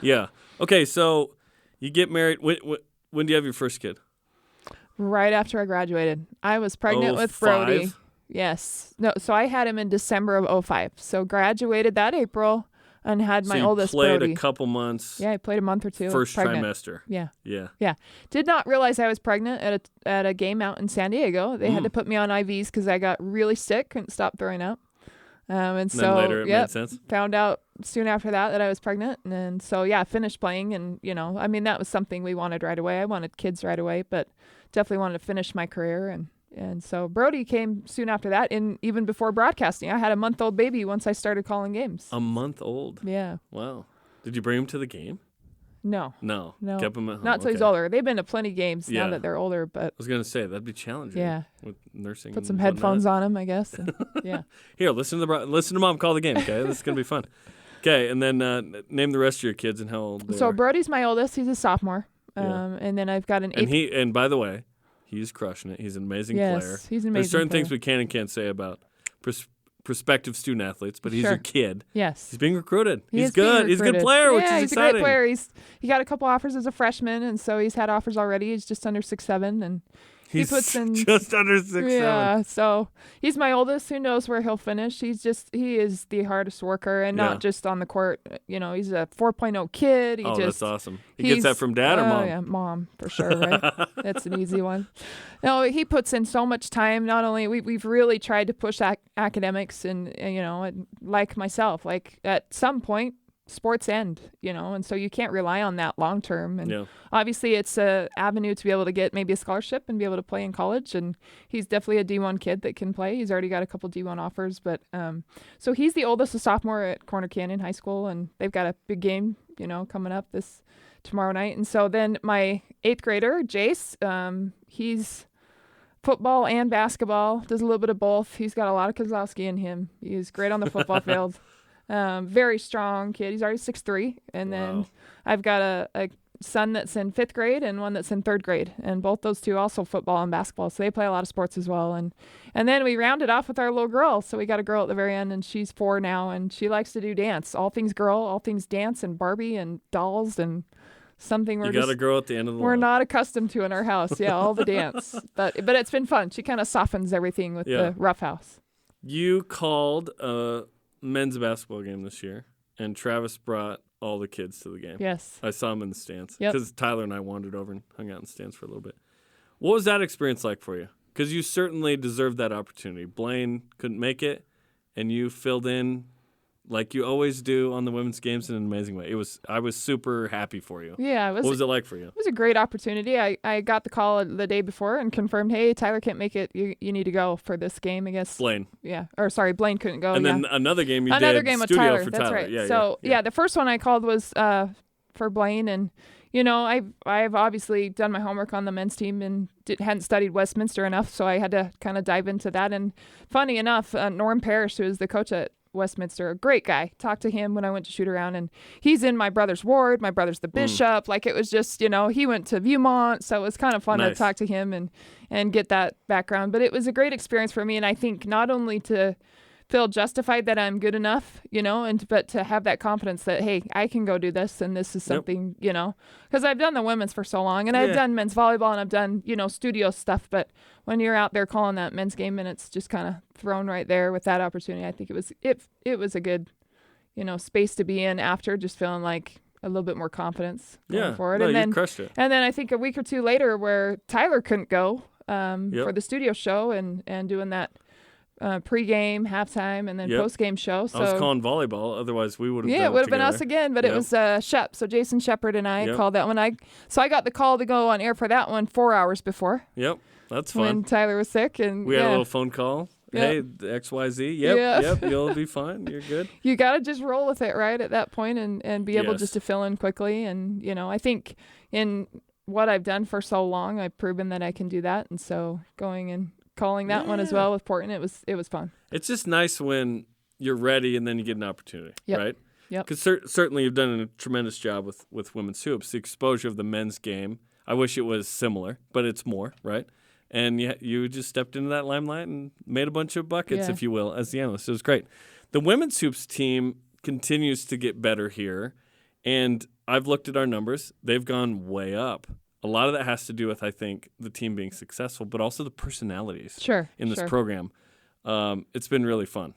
Yeah. Okay, so you get married. When do you have your first kid? Right after I graduated. I was pregnant with Brody. 05? Yes. No, so I had him in December of 2005. So graduated that April and had my oldest played Brody. a couple months. Yeah, I played a month or two. First pregnant. trimester. Yeah. Yeah. Did not realize I was pregnant at a game out in San Diego. They had to put me on IVs because I got really sick, couldn't stop throwing up. And so then later it made sense. Found out soon after that I was pregnant. And so, finished playing. And, that was something we wanted right away. I wanted kids right away, but definitely wanted to finish my career. And so Brody came soon after that, and even before broadcasting. I had a month-old baby once I started calling games. A month old? Yeah. Wow. Did you bring him to the game? No. Kept him at home. Not till he's older. They've been to plenty games now that they're older, but I was gonna say that'd be challenging. Yeah. With nursing. Put some headphones on him, I guess. And, yeah. Here, listen to Mom call the game. Okay, this is gonna be fun. Okay, and then name the rest of your kids and how old they are. Brody's my oldest. He's a sophomore. And then I've got an eighth. And by the way, he's crushing it. He's an amazing player. Yes, he's an amazing There's certain player. things we can and can't say about prospective student athletes, but he's your kid. Yes. He's being recruited. He's good. He's a good player, which is he's exciting. A great player. He got a couple offers as a freshman, and so he's had offers already. He's just under 6'7", and he's he puts in just under 6'7". Yeah, so he's my oldest. Who knows where he'll finish? He is the hardest worker, and not just on the court. He's a 4.0 kid. That's awesome. He gets that from dad or mom? Yeah, mom for sure. Right? That's an easy one. No, he puts in so much time. Not only we've really tried to push academics, and like myself, like at some point sports end, and so you can't rely on that long term. And obviously it's a avenue to be able to get maybe a scholarship and be able to play in college. And he's definitely a D1 kid that can play. He's already got a couple D1 offers, but so he's the oldest, a sophomore at Corner Canyon High School, and they've got a big game, coming up tomorrow night. And so then my 8th grader, Jace, he's football and basketball, does a little bit of both. He's got a lot of Kozlowski in him. He's great on the football field. Very strong kid. He's already 6'3", and then I've got a son that's in 5th grade and one that's in 3rd grade, and both those two also football and basketball, so they play a lot of sports as well. And then we rounded off with our little girl. So we got a girl at the very end, and she's 4 now, and she likes to do dance. All things girl, all things dance, and Barbie and dolls and something you got a girl at the end of the we're line. not accustomed to in our house. Yeah, all the dance, but it's been fun. She kind of softens everything with the rough house. You called a men's basketball game this year, and Travis brought all the kids to the game. Yes. I saw him in the stands Yep. because Tyler and I wandered over and hung out in the stands for a little bit. What was that experience like for you? Because you certainly deserved that opportunity. Blaine couldn't make it, and you filled in like you always do on the women's games in an amazing way. I was super happy for you. Yeah. What was it like for you? It was a great opportunity. I got the call the day before and confirmed, hey, Tyler can't make it. You need to go for this game, I guess. Blaine. Yeah. Or sorry, Blaine couldn't go. And then another game you another did game with studio Tyler. for That's Tyler. right. Yeah, so the first one I called was for Blaine, and I've obviously done my homework on the men's team and hadn't studied Westminster enough, so I had to kind of dive into that. And funny enough, Norm Parrish, who is the coach at Westminster, a great guy. Talked to him when I went to shoot around, and he's in my brother's ward. My brother's the bishop. Like, it was just, he went to Viewmont, so it was kind of fun to talk to him and get that background. But it was a great experience for me, and I think not only to feel justified that I'm good enough, but to have that confidence that, hey, I can go do this, and this is something, because I've done the women's for so long, and I've done men's volleyball, and I've done, studio stuff, but when you're out there calling that men's game and it's just kind of thrown right there with that opportunity, I think it was a good, space to be in after, just feeling like a little bit more confidence going forward. No, and then you crushed it. And then I think a week or two later, where Tyler couldn't go for the studio show and doing that pre-game, halftime, and then post-game show. So I was calling volleyball, otherwise we would have it would have been us again, but it was Shep. So Jason Shepard and I called that one. So I got the call to go on air for that one 4 hours before. Yep, that's fun. When Tyler was sick, and we had a little phone call. Hey, the XYZ. Yep, you'll be fine. You're good. You got to just roll with it, right, at that point, and be able just to fill in quickly. And, I think in what I've done for so long, I've proven that I can do that. And so going and calling that one as well with Portland, it was fun. It's just nice when you're ready and then you get an opportunity, right? Yep. Because certainly you've done a tremendous job with women's hoops. The exposure of the men's game, I wish it was similar, but it's more, right? And you just stepped into that limelight and made a bunch of buckets, if you will, as the analyst. It was great. The women's hoops team continues to get better here, and I've looked at our numbers. They've gone way up. A lot of that has to do with, I think, the team being successful, but also the personalities in this program. It's been really fun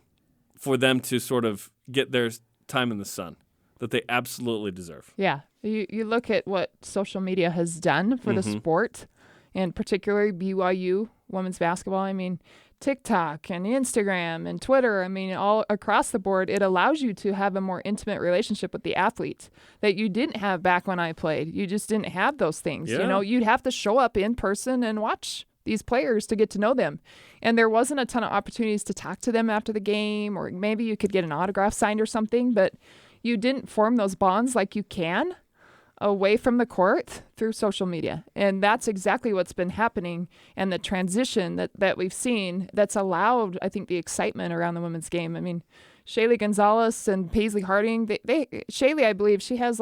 for them to sort of get their time in the sun that they absolutely deserve. Yeah. You look at what social media has done for the sport, and particularly BYU women's basketball. I mean, TikTok and Instagram and Twitter, all across the board, it allows you to have a more intimate relationship with the athletes that you didn't have back when I played. You just didn't have those things. Yeah. You'd have to show up in person and watch these players to get to know them. And there wasn't a ton of opportunities to talk to them after the game, or maybe you could get an autograph signed or something, but you didn't form those bonds like you can away from the court through social media. And that's exactly what's been happening, and the transition that we've seen that's allowed, I think, the excitement around the women's game. I mean, Shaylee Gonzalez and Paisley Harding, Shaylee, I believe, she has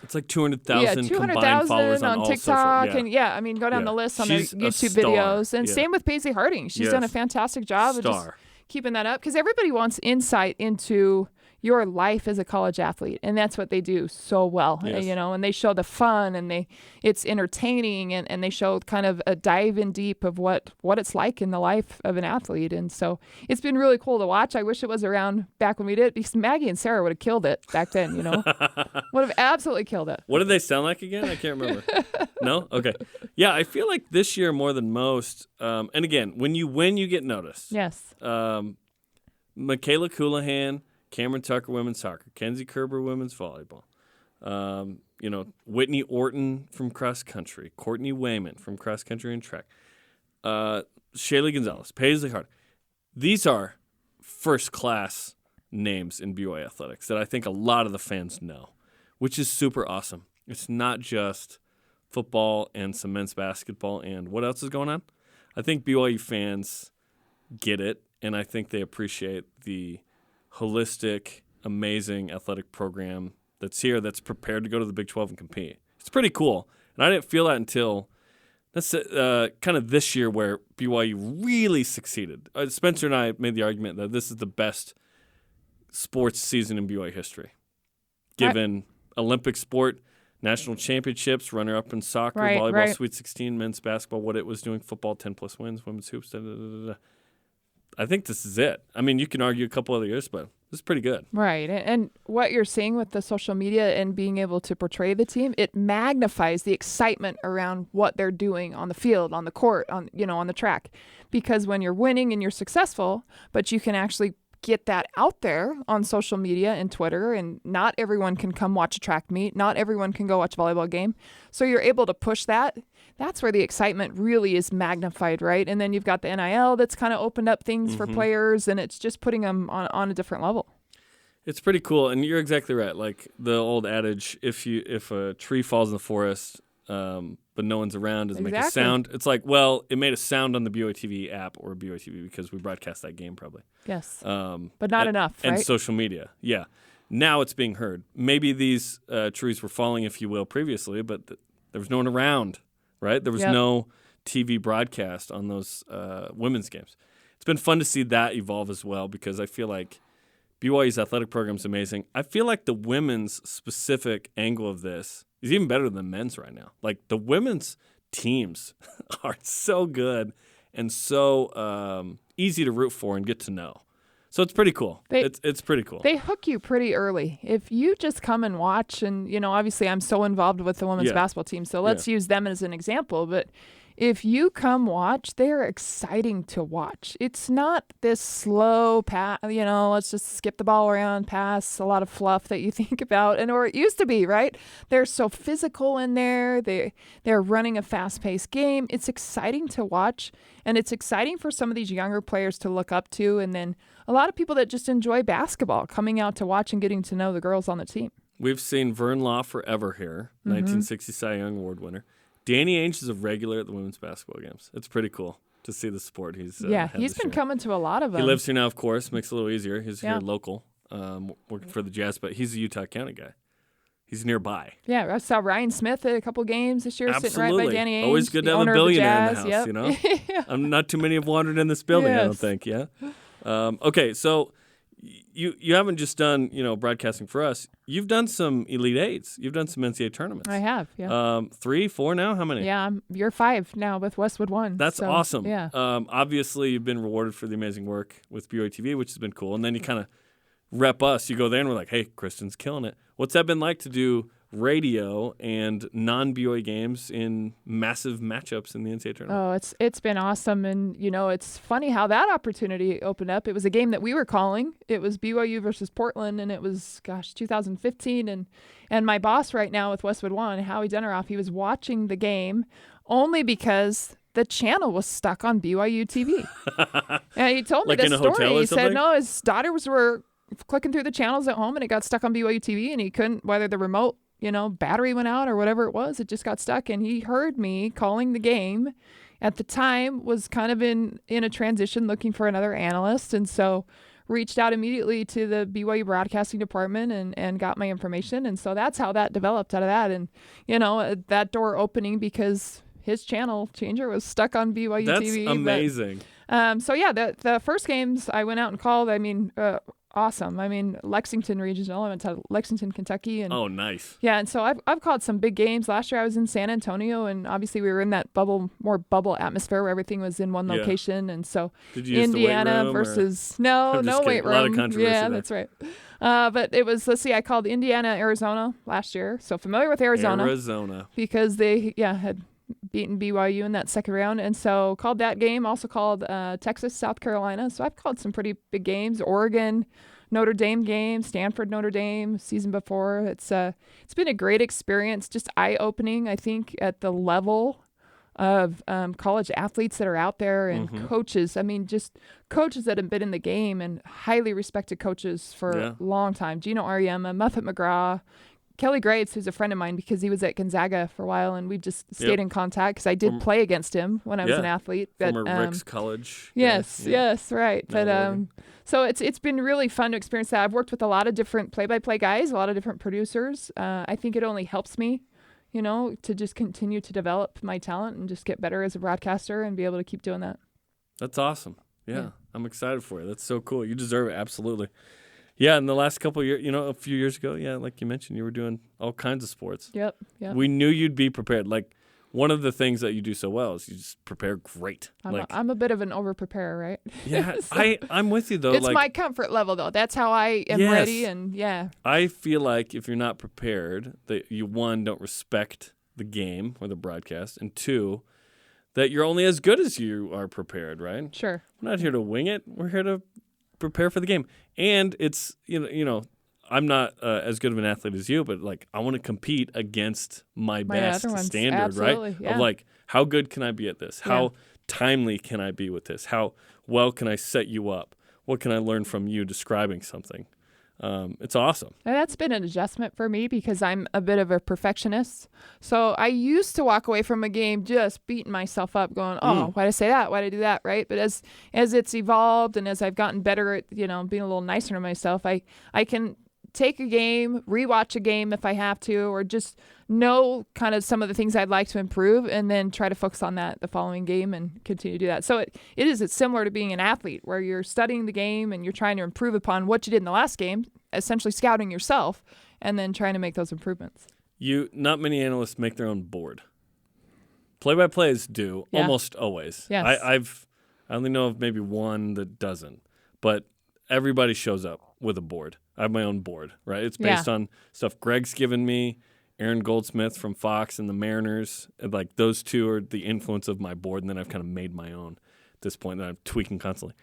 it's like 200,000 combined 200,000 followers on all TikTok. social. And I mean, go down the list on their She's a YouTube star. videos. And same with Paisley Harding. She's done a fantastic job of just keeping that up, because everybody wants insight into your life as a college athlete, and that's what they do so well. And they show the fun, and it's entertaining, and they show kind of a dive in deep of what it's like in the life of an athlete. And so it's been really cool to watch. I wish it was around back when we did it, because Maggie and Sarah would have killed it back then, would have absolutely killed it. What did they sound like again? I can't remember. No? Okay. Yeah, I feel like this year more than most, and again, when you win, you get noticed. Yes. Michaela Coulihan, Cameron Tucker, women's soccer. Kenzie Kerber, women's volleyball. Whitney Orton from cross country. Courtney Wayman from cross country and track. Shaylee Gonzalez, Paisley Harding. These are first-class names in BYU athletics that I think a lot of the fans know, which is super awesome. It's not just football and some men's basketball and what else is going on? I think BYU fans get it, and I think they appreciate the holistic, amazing athletic program that's here, that's prepared to go to the Big 12 and compete. It's pretty cool. And I didn't feel that until kind of this year, where BYU really succeeded. Spencer and I made the argument that this is the best sports season in BYU history, given Olympic sport, national championships, runner-up in soccer, volleyball, Sweet 16, men's basketball, what it was doing, football, 10-plus wins, women's hoops, I think this is it. I mean, you can argue a couple other years, but this is pretty good. Right. And what you're seeing with the social media and being able to portray the team, it magnifies the excitement around what they're doing on the field, on the court, on the track. Because when you're winning and you're successful, but you can actually get that out there on social media and Twitter, and not everyone can come watch a track meet. Not everyone can go watch a volleyball game. So you're able to push that. That's where the excitement really is magnified, right? And then you've got the NIL that's kind of opened up things for players, and it's just putting them on a different level. It's pretty cool, and you're exactly right. Like the old adage, if a tree falls in the forest, but no one's around, does it make a sound? It's like, well, it made a sound on the BYUtv app or BYUtv because we broadcast that game probably. Yes, but not enough, right? And social media, yeah. Now it's being heard. Maybe these trees were falling, if you will, previously, but there was no one around, right? There was no TV broadcast on those women's games. It's been fun to see that evolve as well, because I feel like BYU's athletic program is amazing. I feel like the women's specific angle of this is even better than men's right now. Like, the women's teams are so good and so easy to root for and get to know. So it's pretty cool. It's pretty cool. They hook you pretty early. If you just come and watch, and, obviously I'm so involved with the women's basketball team, so let's use them as an example. But if you come watch, they're exciting to watch. It's not this slow pass, let's just skip the ball around, pass, a lot of fluff that you think about, or it used to be, right? They're so physical in there. They're running a fast-paced game. It's exciting to watch, and it's exciting for some of these younger players to look up to, and then a lot of people that just enjoy basketball coming out to watch and getting to know the girls on the team. We've seen Vern Law forever here, 1960 Cy Young Award winner. Danny Ainge is a regular at the women's basketball games. It's pretty cool to see the sport he's he's been coming to a lot of them. He lives here now, of course. Makes it a little easier. He's here local, working for the Jazz, but he's a Utah County guy. He's nearby. Yeah, I saw Ryan Smith at a couple games this year, sitting right by Danny Ainge. Always good to have a billionaire in the house, I'm not too many have wandered in this building, I don't think, okay, so you haven't just done, broadcasting for us. You've done some Elite Eights. You've done some NCAA tournaments. I have, yeah. 3, 4 now? How many? Yeah, you're 5 now with Westwood 1. That's awesome. Yeah. Obviously, you've been rewarded for the amazing work with BYUtv, which has been cool. And then you kind of rep us. You go there and we're like, hey, Kristen's killing it. What's that been like to do radio and non-BYU games in massive matchups in the NCAA tournament? Oh, it's been awesome. And, it's funny how that opportunity opened up. It was a game that we were calling. It was BYU versus Portland, and it was, 2015. And my boss right now with Westwood One, Howie Deneroff, he was watching the game only because the channel was stuck on BYUtv. And he told me this story. He said, no, his daughters were clicking through the channels at home, and it got stuck on BYUtv, and he couldn't, whether the remote battery went out or whatever it was. It just got stuck. And he heard me calling the game. At the time, was kind of in a transition looking for another analyst. And so reached out immediately to the BYU broadcasting department and got my information. And so that's how that developed out of that. And, that door opening because his channel changer was stuck on BYU TV. That's amazing. The first games I went out and called, awesome. Lexington regional. I went to Lexington, Kentucky. And oh, nice. Yeah, and so I've called some big games. Last year I was in San Antonio, and obviously we were in that more bubble atmosphere where everything was in one location. And so did you Indiana use the weight room versus no weight room. A lot of controversy yeah, there. that's right. But it was, I called Indiana, Arizona last year. So familiar with Arizona because they had beaten BYU in that second round. And so called that game, also called Texas, South Carolina. So I've called some pretty big games, Oregon, Notre Dame game, Stanford, Notre Dame season before. It's been a great experience, just eye-opening, I think, at the level of college athletes that are out there and coaches. Just coaches that have been in the game and highly respected coaches for a long time. Gino Auriemma, Muffet McGraw, Kelly Graves, who's a friend of mine because he was at Gonzaga for a while, and we just stayed in contact because I did play against him when I was an athlete. But, former Rick's College. Yes, right. But so it's been really fun to experience that. I've worked with a lot of different play-by-play guys, a lot of different producers. I think it only helps me, to just continue to develop my talent and just get better as a broadcaster and be able to keep doing that. That's awesome. Yeah. I'm excited for you. That's so cool. You deserve it. Absolutely. Yeah, in the last couple of years, a few years ago, like you mentioned, you were doing all kinds of sports. Yep. We knew you'd be prepared. Like, one of the things that you do so well is you just prepare great. I'm a bit of an over-preparer, right? Yeah, so I'm with you, though. It's my comfort level, though. That's how I am ready, and I feel like if you're not prepared, that you, one, don't respect the game or the broadcast, and two, that you're only as good as you are prepared, right? Sure. We're not here to wing it. We're here to prepare for the game. And it's, I'm not as good of an athlete as you, but I want to compete against my best standard, absolutely, right? Yeah. Of how good can I be at this? How timely can I be with this? How well can I set you up? What can I learn from you describing something? It's awesome. And that's been an adjustment for me because I'm a bit of a perfectionist. So I used to walk away from a game just beating myself up going, why'd I say that? Why'd I do that? Right. But as it's evolved and as I've gotten better at, being a little nicer to myself, I can take a game, rewatch a game if I have to, or just know kind of some of the things I'd like to improve and then try to focus on that the following game and continue to do that. So it's similar to being an athlete where you're studying the game and you're trying to improve upon what you did in the last game, essentially scouting yourself and then trying to make those improvements. Not many analysts make their own board. Play-by-plays do, almost always. Yes. I only know of maybe one that doesn't, but everybody shows up with a board. I have my own board, right? It's based on stuff Greg's given me, Aaron Goldsmith from Fox and the Mariners. And those two are the influence of my board, and then I've kind of made my own at this point that I'm tweaking constantly.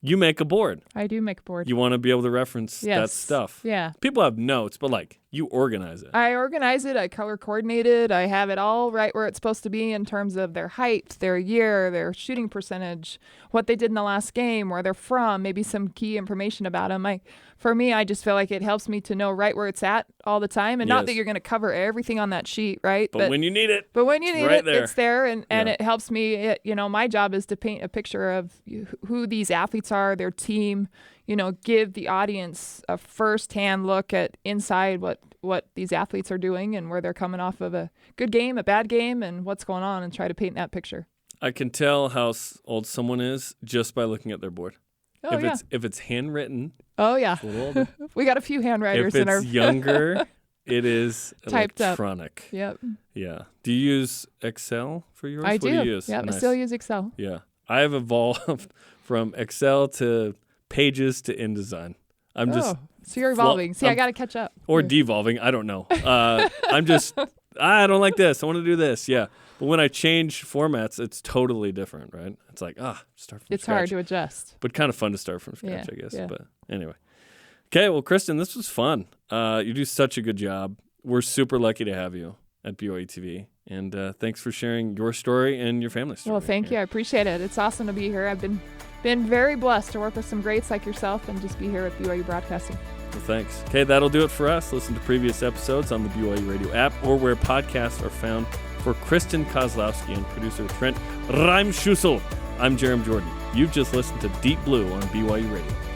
You make a board. I do make a board. You want to be able to reference that stuff. Yeah. People have notes, but you organize it. I organize it. I color coordinate it. I have it all right where it's supposed to be in terms of their height, their year, their shooting percentage, what they did in the last game, where they're from, maybe some key information about them. For me, I just feel like it helps me to know right where it's at all the time. And not that you're going to cover everything on that sheet, right? But when you need it. But when you need right it, there. it's there. And it helps me. My job is to paint a picture of who these athletes are, their team, give the audience a first-hand look at inside what these athletes are doing and where they're coming off of a good game, a bad game, and what's going on, and try to paint that picture. I can tell how old someone is just by looking at their board. Oh, if it's handwritten. Oh, yeah. It's a little older. We got a few handwriters in our... If it's younger, it is typed electronic. Up. Yep. Yeah. Do you use Excel for yours? I do. What do you use? Yeah, nice. I still use Excel. Yeah. I have evolved from Excel to Pages to InDesign. I'm just... So you're evolving. I got to catch up. Or devolving. I don't know. I don't like this. I want to do this. Yeah. But when I change formats, it's totally different, right? It's start from scratch. It's hard to adjust. But kind of fun to start from scratch, I guess. Yeah. But anyway. Okay, well, Kristen, this was fun. You do such a good job. We're super lucky to have you at BYUtv. And thanks for sharing your story and your family story. Well, thank you. I appreciate it. It's awesome to be here. I've been very blessed to work with some greats like yourself and just be here at BYU Broadcasting. Well, thanks. Okay, that'll do it for us. Listen to previous episodes on the BYU Radio app or where podcasts are found. For Kristen Kozlowski and producer Trent Reimschussel, I'm Jarom Jordan. You've just listened to Deep Blue on BYU Radio.